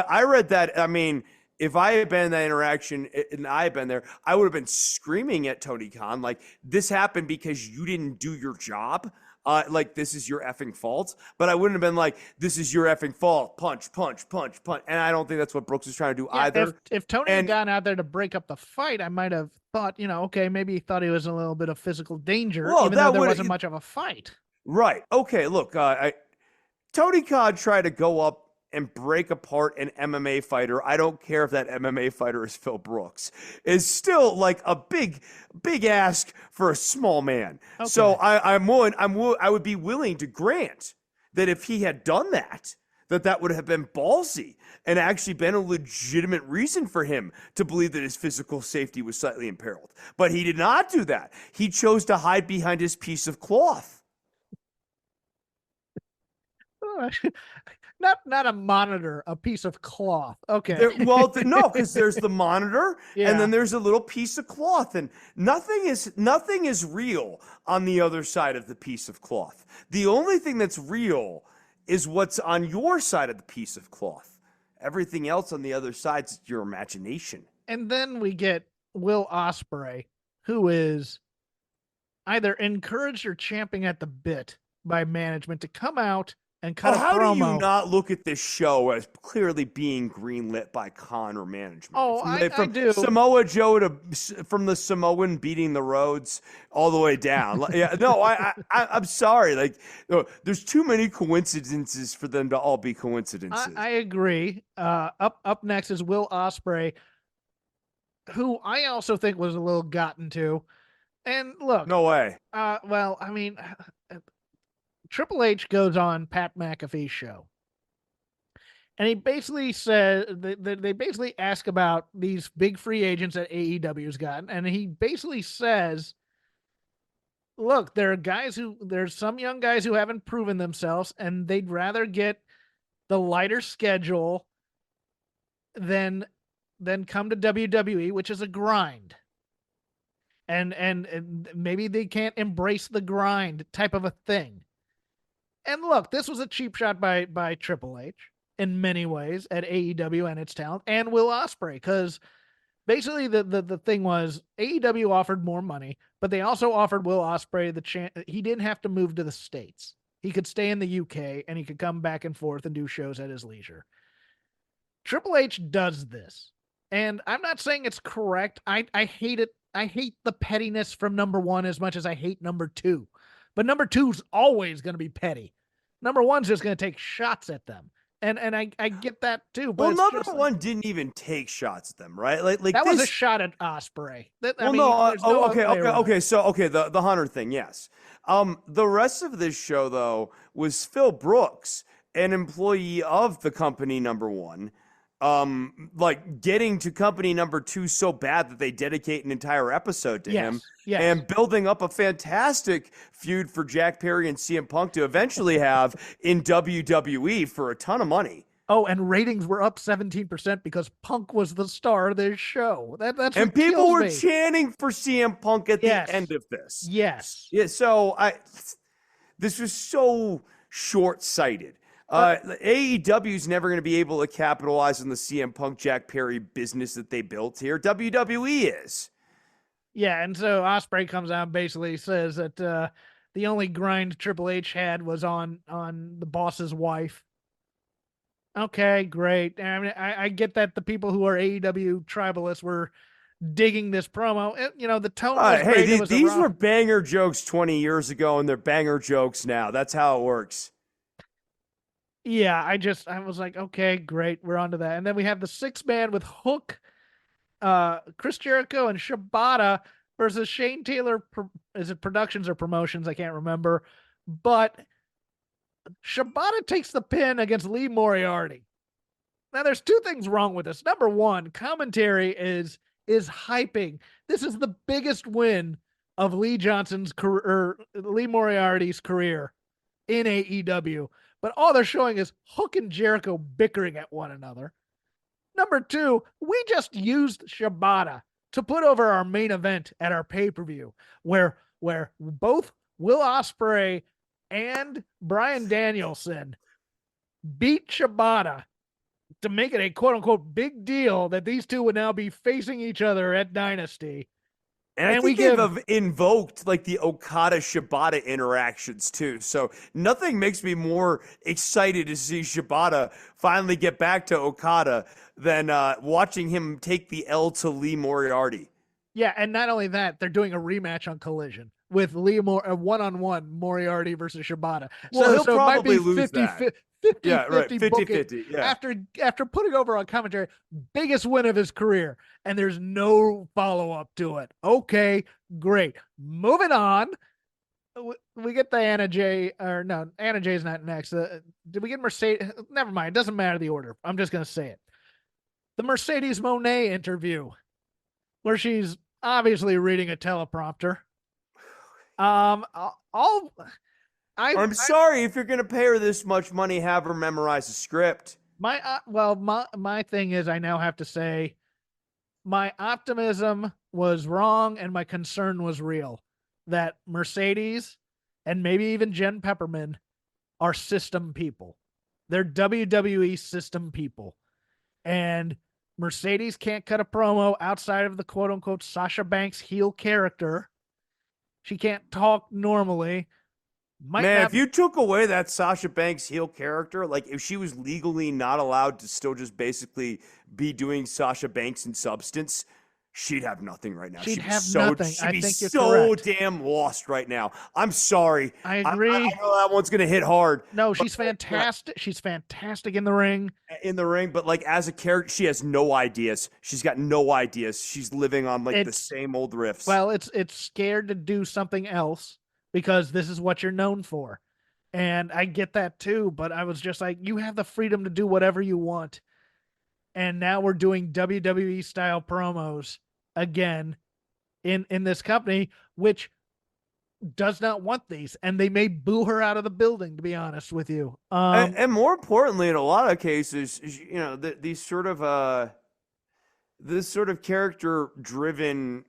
I read that. I mean, if I had been in that interaction and I had been there, I would have been screaming at Tony Khan like, this happened because you didn't do your job. Like, this is your effing fault. But I wouldn't have been like, this is your effing fault. Punch, punch, punch, punch. And I don't think that's what Brooks was trying to do either. If Tony had gone out there to break up the fight, I might have thought, okay, maybe he thought he was in a little bit of physical danger, even though there wasn't much of a fight. Right. Okay, look, Tony Khan tried to go up and break apart an MMA fighter. I don't care if that MMA fighter is Phil Brooks. Is still like a big ask for a small man. Okay. So I would be willing to grant that if he had done that would have been ballsy and actually been a legitimate reason for him to believe that his physical safety was slightly imperiled. But he did not do that. He chose to hide behind his piece of cloth. Not a monitor, a piece of cloth. Okay. No, because there's the monitor, yeah. And then there's a little piece of cloth, and nothing is real on the other side of the piece of cloth. The only thing that's real is what's on your side of the piece of cloth. Everything else on the other side's your imagination. And then we get Will Ospreay, who is either encouraged or champing at the bit by management to come out and cut a promo. How do you not look at this show as clearly being greenlit by Khan or management? Oh, I do. Samoa Joe from the Samoan beating the Rhodes all the way down. Yeah, no, I'm sorry. Like, there's too many coincidences for them to all be coincidences. I agree. Up next is Will Ospreay, who I also think was a little gotten to. And look, no way. Well, I mean, Triple H goes on Pat McAfee's show, and he basically says they basically ask about these big free agents that AEW's gotten, and he basically says, "Look, there's some young guys who haven't proven themselves, and they'd rather get the lighter schedule than come to WWE, which is a grind." And maybe they can't embrace the grind type of a thing. And look, this was a cheap shot by Triple H in many ways at AEW and its talent, and Will Ospreay, because basically the thing was AEW offered more money, but they also offered Will Ospreay the chance. He didn't have to move to the States. He could stay in the UK and he could come back and forth and do shows at his leisure. Triple H does this, and I'm not saying it's correct. I hate it. I hate the pettiness from number one as much as I hate number two. But number two's always going to be petty. Number one's just going to take shots at them. And I get that too. But number one didn't even take shots at them, right? Like that was a shot at Ospreay. Okay. So the Hunter thing, yes. The rest of this show though was Phil Brooks, an employee of the company number one, like getting to company number two so bad that they dedicate an entire episode to him. Yes. And building up a fantastic feud for Jack Perry and CM Punk to eventually have in WWE for a ton of money. Oh, and ratings were up 17% because Punk was the star of this show. That's and people were chanting for CM Punk at the end of this. Yes. Yeah. So this was so short-sighted. AEW is never going to be able to capitalize on the CM Punk Jack Perry business that they built here. WWE is. Yeah, and so Ospreay comes out and basically says that the only grind Triple H had was on the boss's wife. Okay, great. I mean, I get that the people who are AEW tribalists were digging this promo. The tone was Hey, great. these were banger jokes 20 years ago, and they're banger jokes now. That's how it works. Yeah, I was like, okay, great, we're on to that. And then we have the 6-man with Hook, Chris Jericho, and Shibata versus Shane Taylor. Is it Productions or Promotions? I can't remember. But Shibata takes the pin against Lee Moriarty. Now, there's two things wrong with this. Number one, commentary is hyping. This is the biggest win of Lee Johnson's career, Lee Moriarty's career in AEW. But all they're showing is Hook and Jericho bickering at one another. Number two, we just used Shibata to put over our main event at our pay-per-view, where both Will Ospreay and Bryan Danielson beat Shibata to make it a quote-unquote big deal that these two would now be facing each other at Dynasty. And I think they've invoked like the Okada Shibata interactions too. So nothing makes me more excited to see Shibata finally get back to Okada than watching him take the L to Lee Moriarty. Yeah, and not only that, they're doing a rematch on Collision with Lee one-on-one Moriarty versus Shibata. Well, he'll probably lose 50, that. 50, yeah, right. 50-50. Yeah. After putting over on commentary, biggest win of his career, and there's no follow-up to it. Okay, great. Moving on. We get the Anna Jay, or no, Anna Jay's not next. Did we get Mercedes? Never mind. It doesn't matter the order. I'm just going to say it. The Mercedes Moné interview, where she's obviously reading a teleprompter. I'm sorry if you're going to pay her this much money, have her memorize a script. My thing is, I now have to say my optimism was wrong and my concern was real, that Mercedes and maybe even Jen Pepperman are system people. They're WWE system people. And Mercedes can't cut a promo outside of the quote unquote Sasha Banks heel character. She can't talk normally. If you took away that Sasha Banks heel character, like if she was legally not allowed to still just basically be doing Sasha Banks in substance, she'd have nothing right now. She'd have nothing. She'd I be think you're so correct. damn lost right now. I'm sorry. I agree. I know that one's gonna hit hard. No, she's fantastic. She's fantastic in the ring. But like as a character, she has no ideas. She's got no ideas. She's living on like the same old riffs. Well, it's scared to do something else because this is what you're known for. And I get that too, but I was just like, you have the freedom to do whatever you want. And now we're doing WWE style promos again in this company, which does not want these, and they may boo her out of the building, to be honest with you. And more importantly, in a lot of cases, you know, these sort of this sort of character driven,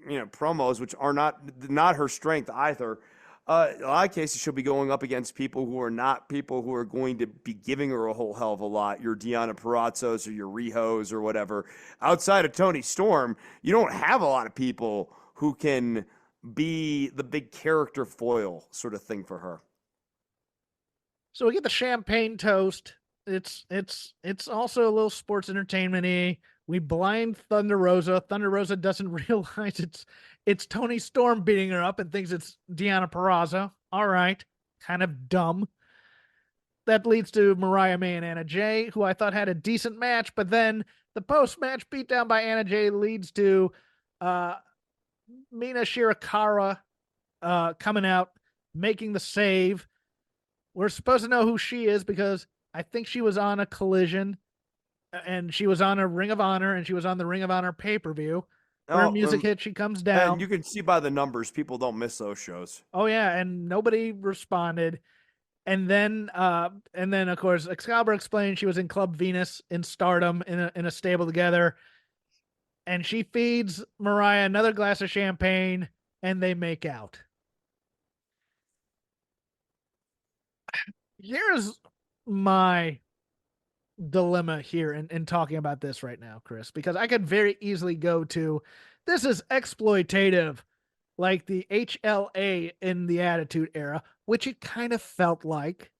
you know, promos, which are not her strength either. In a lot of cases, she'll be going up against people who are not people who are going to be giving her a whole hell of a lot. Your Deonna Purrazzos or your Rihos or whatever. Outside of Toni Storm, you don't have a lot of people who can be the big character foil sort of thing for her. So we get the champagne toast. It's also a little sports entertainment-y. We blind Thunder Rosa. Thunder Rosa doesn't realize it's Toni Storm beating her up and thinks it's Deonna Purrazzo. All right. Kind of dumb. That leads to Mariah May and Anna Jay, who I thought had a decent match, but then the post-match beatdown by Anna Jay leads to Mina Shirakawa coming out, making the save. We're supposed to know who she is because I think she was on a Collision and she was on a Ring of Honor and she was on the Ring of Honor pay-per-view. Her music hit, she comes down. And you can see by the numbers, people don't miss those shows. Oh yeah, and nobody responded. And then of course, Excalibur explained she was in Club Venus in Stardom in a stable together. And she feeds Mariah another glass of champagne and they make out. Here's my dilemma here in talking about this right now, Chris, because I could very easily go to, this is exploitative, like the HLA in the Attitude Era, which it kind of felt like.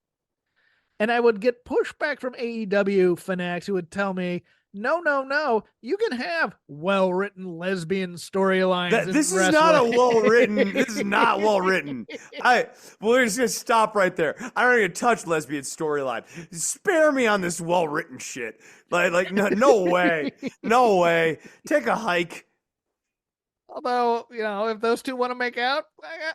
And I would get pushback from AEW fanatics who would tell me, No. You can have well-written lesbian storylines. This is not a well-written. This is not well-written. We're just gonna stop right there. I don't even touch lesbian storyline. Spare me on this well-written shit. Like no way, no way. Take a hike. Although, if those two want to make out,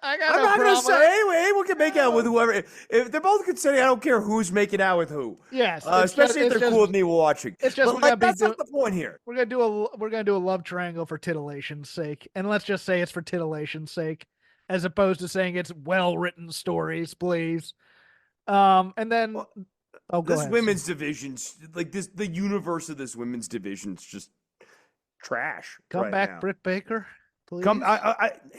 I got I'm no not problem. gonna say anyway. We can make out with whoever. If they're both consenting, I don't care who's making out with who. Yes, especially if they're cool with me watching. It's just that's not the point here. We're gonna do a love triangle for titillation's sake, and let's just say it's for titillation's sake, as opposed to saying it's well-written stories, please. And then go this ahead, women's division's the universe of this women's division's just trash. Come right back, now. Britt Baker. Please.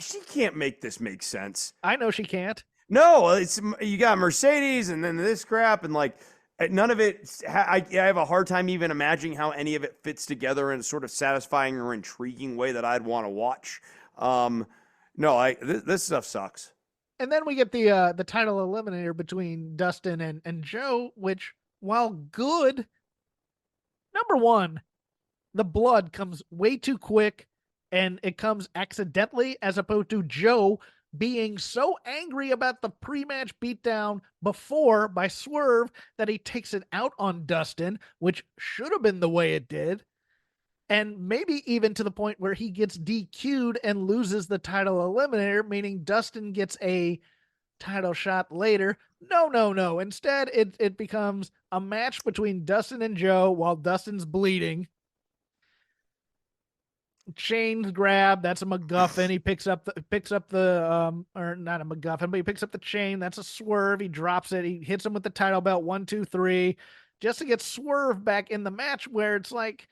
She can't make this make sense. I know she can't. No, you got Mercedes and then this crap and none of it. I have a hard time even imagining how any of it fits together in a sort of satisfying or intriguing way that I'd want to watch. This stuff sucks. And then we get the title eliminator between Dustin and Joe, which, while good, number one, the blood comes way too quick. And it comes accidentally, as opposed to Joe being so angry about the pre-match beatdown before by Swerve that he takes it out on Dustin, which should have been the way it did. And maybe even to the point where he gets DQ'd and loses the title eliminator, meaning Dustin gets a title shot later. No. Instead, it becomes a match between Dustin and Joe while Dustin's bleeding. Chains grab, that's a MacGuffin. He picks up the or not a MacGuffin, but he picks up the chain. That's a Swerve. He drops it. He hits him with the title belt. 1, 2, 3, just to get Swerve back in the match. Where it's like,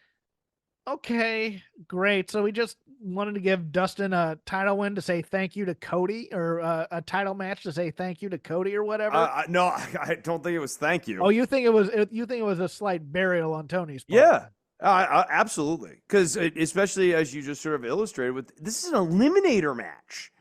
okay, great. So we just wanted to give Dustin a title win to say thank you to Cody, or a title match to say thank you to Cody, or whatever. No, I don't think it was thank you. Oh, you think it was a slight burial on Tony's part? Yeah. Absolutely, because especially as you just sort of illustrated with, this is an eliminator match.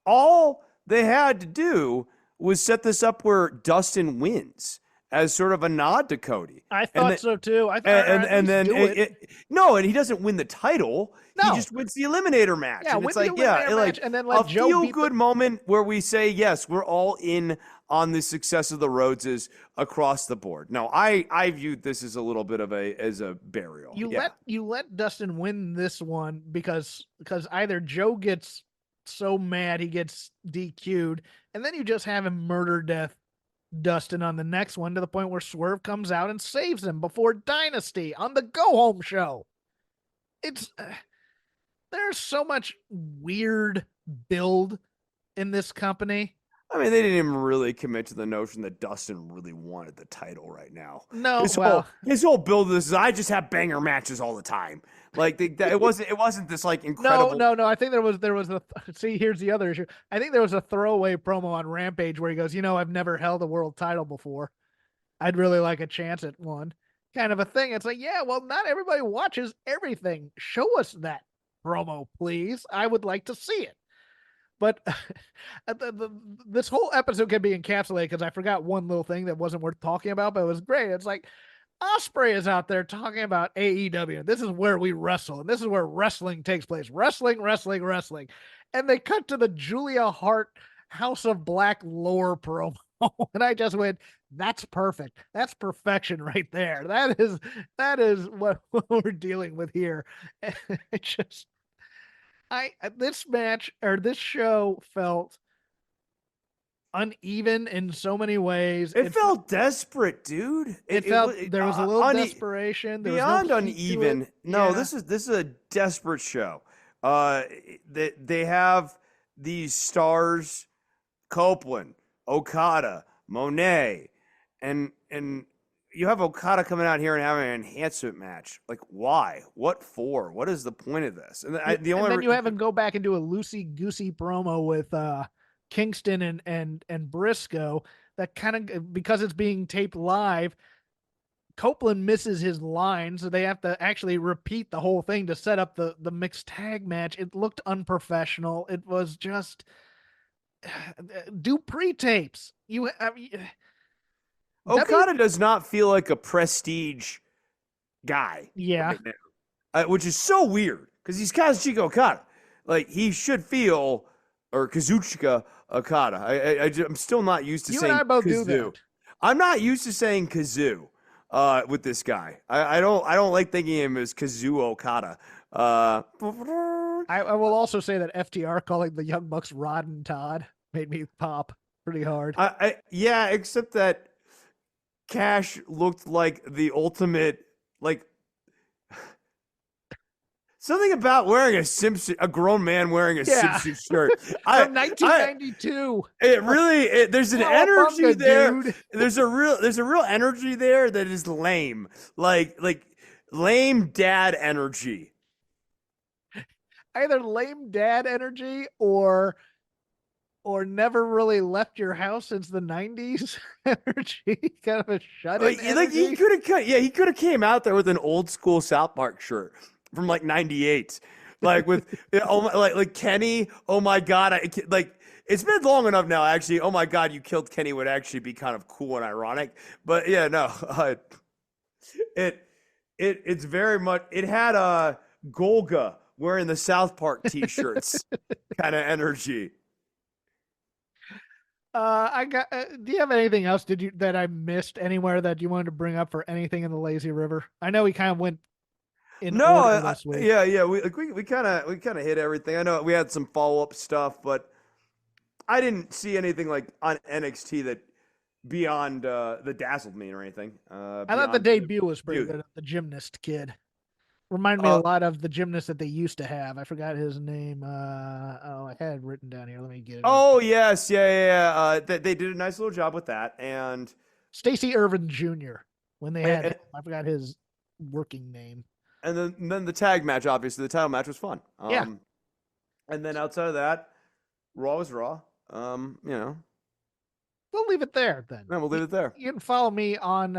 All they had to do was set this up where Dustin wins as sort of a nod to Cody. I thought so too. I thought, and then and he doesn't win the title. No. He just wins the eliminator match. Yeah, and it's match, and then let a Joe feel good moment where we say yes, we're all in on the success of the Rhodeses across the board. No, I viewed this as a little bit of a burial. You let Dustin win this one because either Joe gets so mad he gets DQ'd, and then you just have him murder death Dustin on the next one to the point where Swerve comes out and saves him before Dynasty on the Go Home show. It's there's so much weird build in this company. I mean, they didn't even really commit to the notion that Dustin really wanted the title right now. No, his whole build is I just have banger matches all the time. It wasn't this incredible. No. I think there was a see. Here's the other issue. I think there was a throwaway promo on Rampage where he goes, I've never held a world title before. I'd really like a chance at one, kind of a thing. It's like, yeah, well, not everybody watches everything. Show us that promo, please. I would like to see it. But this whole episode can be encapsulated because I forgot one little thing that wasn't worth talking about, but it was great. It's like Ospreay is out there talking about AEW. This is where we wrestle, and this is where wrestling takes place. Wrestling. And they cut to the Julia Hart House of Black lore promo. And I just went, that's perfect. That's perfection right there. That is what we're dealing with here. This match or this show felt uneven in so many ways. It felt desperate, dude. There was a little desperation. There beyond was no uneven. No, this is a desperate show. They have these stars: Copeland, Okada, Monet, and you have Okada coming out here and having an enhancement match. Like, why? What for? What is the point of this? And then you have him go back and do a loosey-goosey promo with Kingston and Briscoe. That kind of, because it's being taped live, Copeland misses his line, so they have to actually repeat the whole thing to set up the mixed tag match. It looked unprofessional. It was just do pre-tapes. Okada does not feel like a prestige guy Yeah. right now, which is so weird because he's Kazuchika Okada. Like he should feel, or Kazuchika Okada. I'm still not used to You and saying I both do Kazoo. that. I'm not used to saying Kazoo with this guy. I don't like thinking of him as Kazuo Okada. I will also say that FTR calling the Young Bucks Rod and Todd made me pop pretty hard. Yeah, except that Cash looked like the ultimate, like something about wearing a grown man wearing a Simpson shirt. From 1992. There's an Cowabunga, energy there. dude. There's a real energy there that is lame. Like lame dad energy. Either lame dad energy or never really left your house since the 90s energy. Kind of a shut-in energy. Like he could have came out there with an old school South Park shirt from like 98. Like with like Kenny, oh my god, it's been long enough now actually. Oh my god, you killed Kenny would actually be kind of cool and ironic. But yeah, no. It's very much, it had a Golga wearing the South Park t-shirts kind of energy. Do you have anything else that I missed anywhere that you wanted to bring up for anything in the Lazy River? I know we kind of went in order this week. Yeah, we kind of hit everything. I know we had some follow-up stuff, but I didn't see anything like on NXT that beyond that dazzled me or anything. I thought the debut was pretty good. The gymnast kid reminded me a lot of the gymnast that they used to have. I forgot his name. I had it written down here. Let me get it. Oh yes, yeah. They did a nice little job with that, and Stacy Irvin Jr. When they had him, I forgot his working name. And then the tag match, obviously the title match was fun. Yeah. And then outside of that, Raw was Raw. We'll leave it there then. Yeah, we'll leave it there. You can follow me on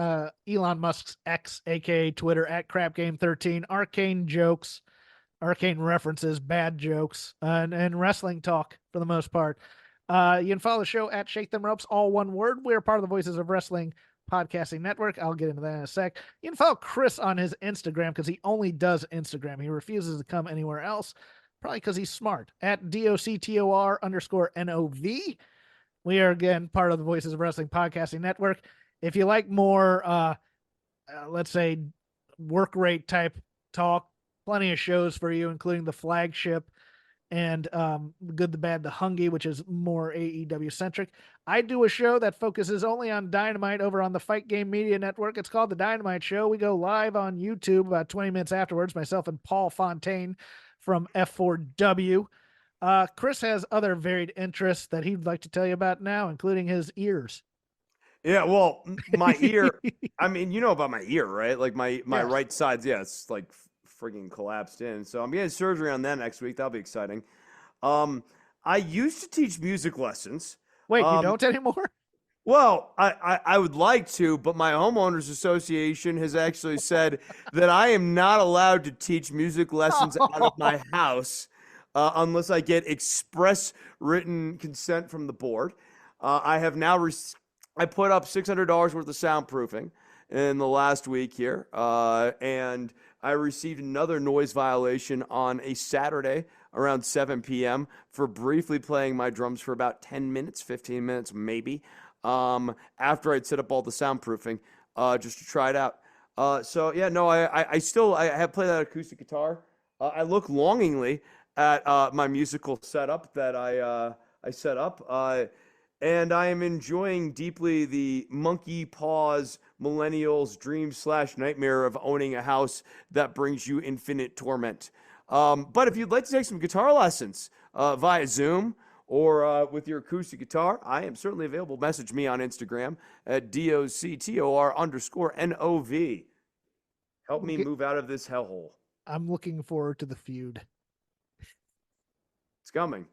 Elon Musk's X, aka Twitter, at CrapGame13. Arcane jokes, arcane references, bad jokes, and wrestling talk for the most part. You can follow the show at Shake Them Ropes, all one word. We're part of the Voices of Wrestling podcasting network. I'll get into that in a sec. You can follow Chris on his Instagram because he only does Instagram. He refuses to come anywhere else, probably because he's smart. At DOCTOR_NOV. We are, again, part of the Voices of Wrestling podcasting network. If you like more, let's say, work rate type talk, plenty of shows for you, including the flagship and The Good, the Bad, the Hungy, which is more AEW centric. I do a show that focuses only on Dynamite over on the Fight Game Media Network. It's called The Dynamite Show. We go live on YouTube about 20 minutes afterwards, myself and Paul Fontaine from F4W. Chris has other varied interests that he'd like to tell you about now, including his ears. Yeah, well, my ear, I mean, you know about my ear, right? Like my Yes. right side, yeah, it's like friggin' collapsed in. So I'm getting surgery on that next week. That'll be exciting. I used to teach music lessons. Wait, you don't anymore? Well, I would like to, but my homeowners association has actually said that I am not allowed to teach music lessons out of my house unless I get express written consent from the board. I have now I put up $600 worth of soundproofing in the last week here, and I received another noise violation on a Saturday around 7 p.m. for briefly playing my drums for about 10 minutes, 15 minutes maybe, after I'd set up all the soundproofing just to try it out. So yeah, no, I have played that acoustic guitar. I look longingly at my musical setup that I set up, and I am enjoying deeply the monkey paws millennial's dream / nightmare of owning a house that brings you infinite torment. But if you'd like to take some guitar lessons via Zoom or with your acoustic guitar, I am certainly available. Message me on Instagram at DOCTOR_NOV. Help me move out of this hellhole. I'm looking forward to the feud. It's coming.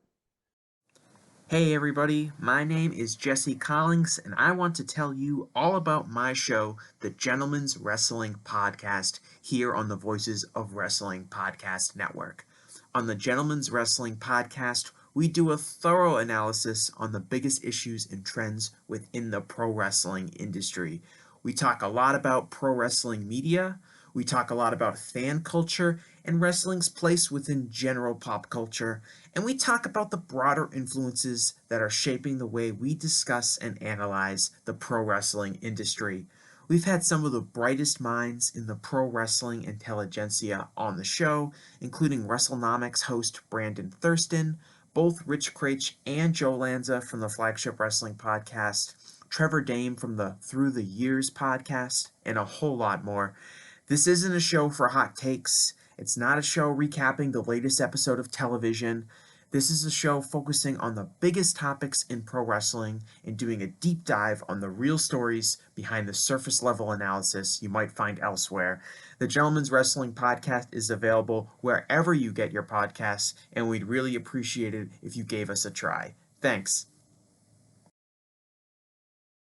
Hey everybody, my name is Jesse Collins, and I want to tell you all about my show, The Gentleman's Wrestling Podcast, here on the Voices of Wrestling Podcast Network. On the Gentleman's Wrestling Podcast, we do a thorough analysis on the biggest issues and trends within the pro wrestling industry. We talk a lot about pro wrestling media. We talk a lot about fan culture and wrestling's place within general pop culture, and we talk about the broader influences that are shaping the way we discuss and analyze the pro wrestling industry. We've had some of the brightest minds in the pro wrestling intelligentsia on the show, including WrestleNomics host Brandon Thurston, both Rich Craich and Joe Lanza from the Flagship Wrestling Podcast, Trevor Dame from the Through the Years podcast, and a whole lot more. This isn't a show for hot takes. It's not a show recapping the latest episode of television. This is a show focusing on the biggest topics in pro wrestling and doing a deep dive on the real stories behind the surface level analysis you might find elsewhere. The Gentleman's Wrestling Podcast is available wherever you get your podcasts, and we'd really appreciate it if you gave us a try. Thanks.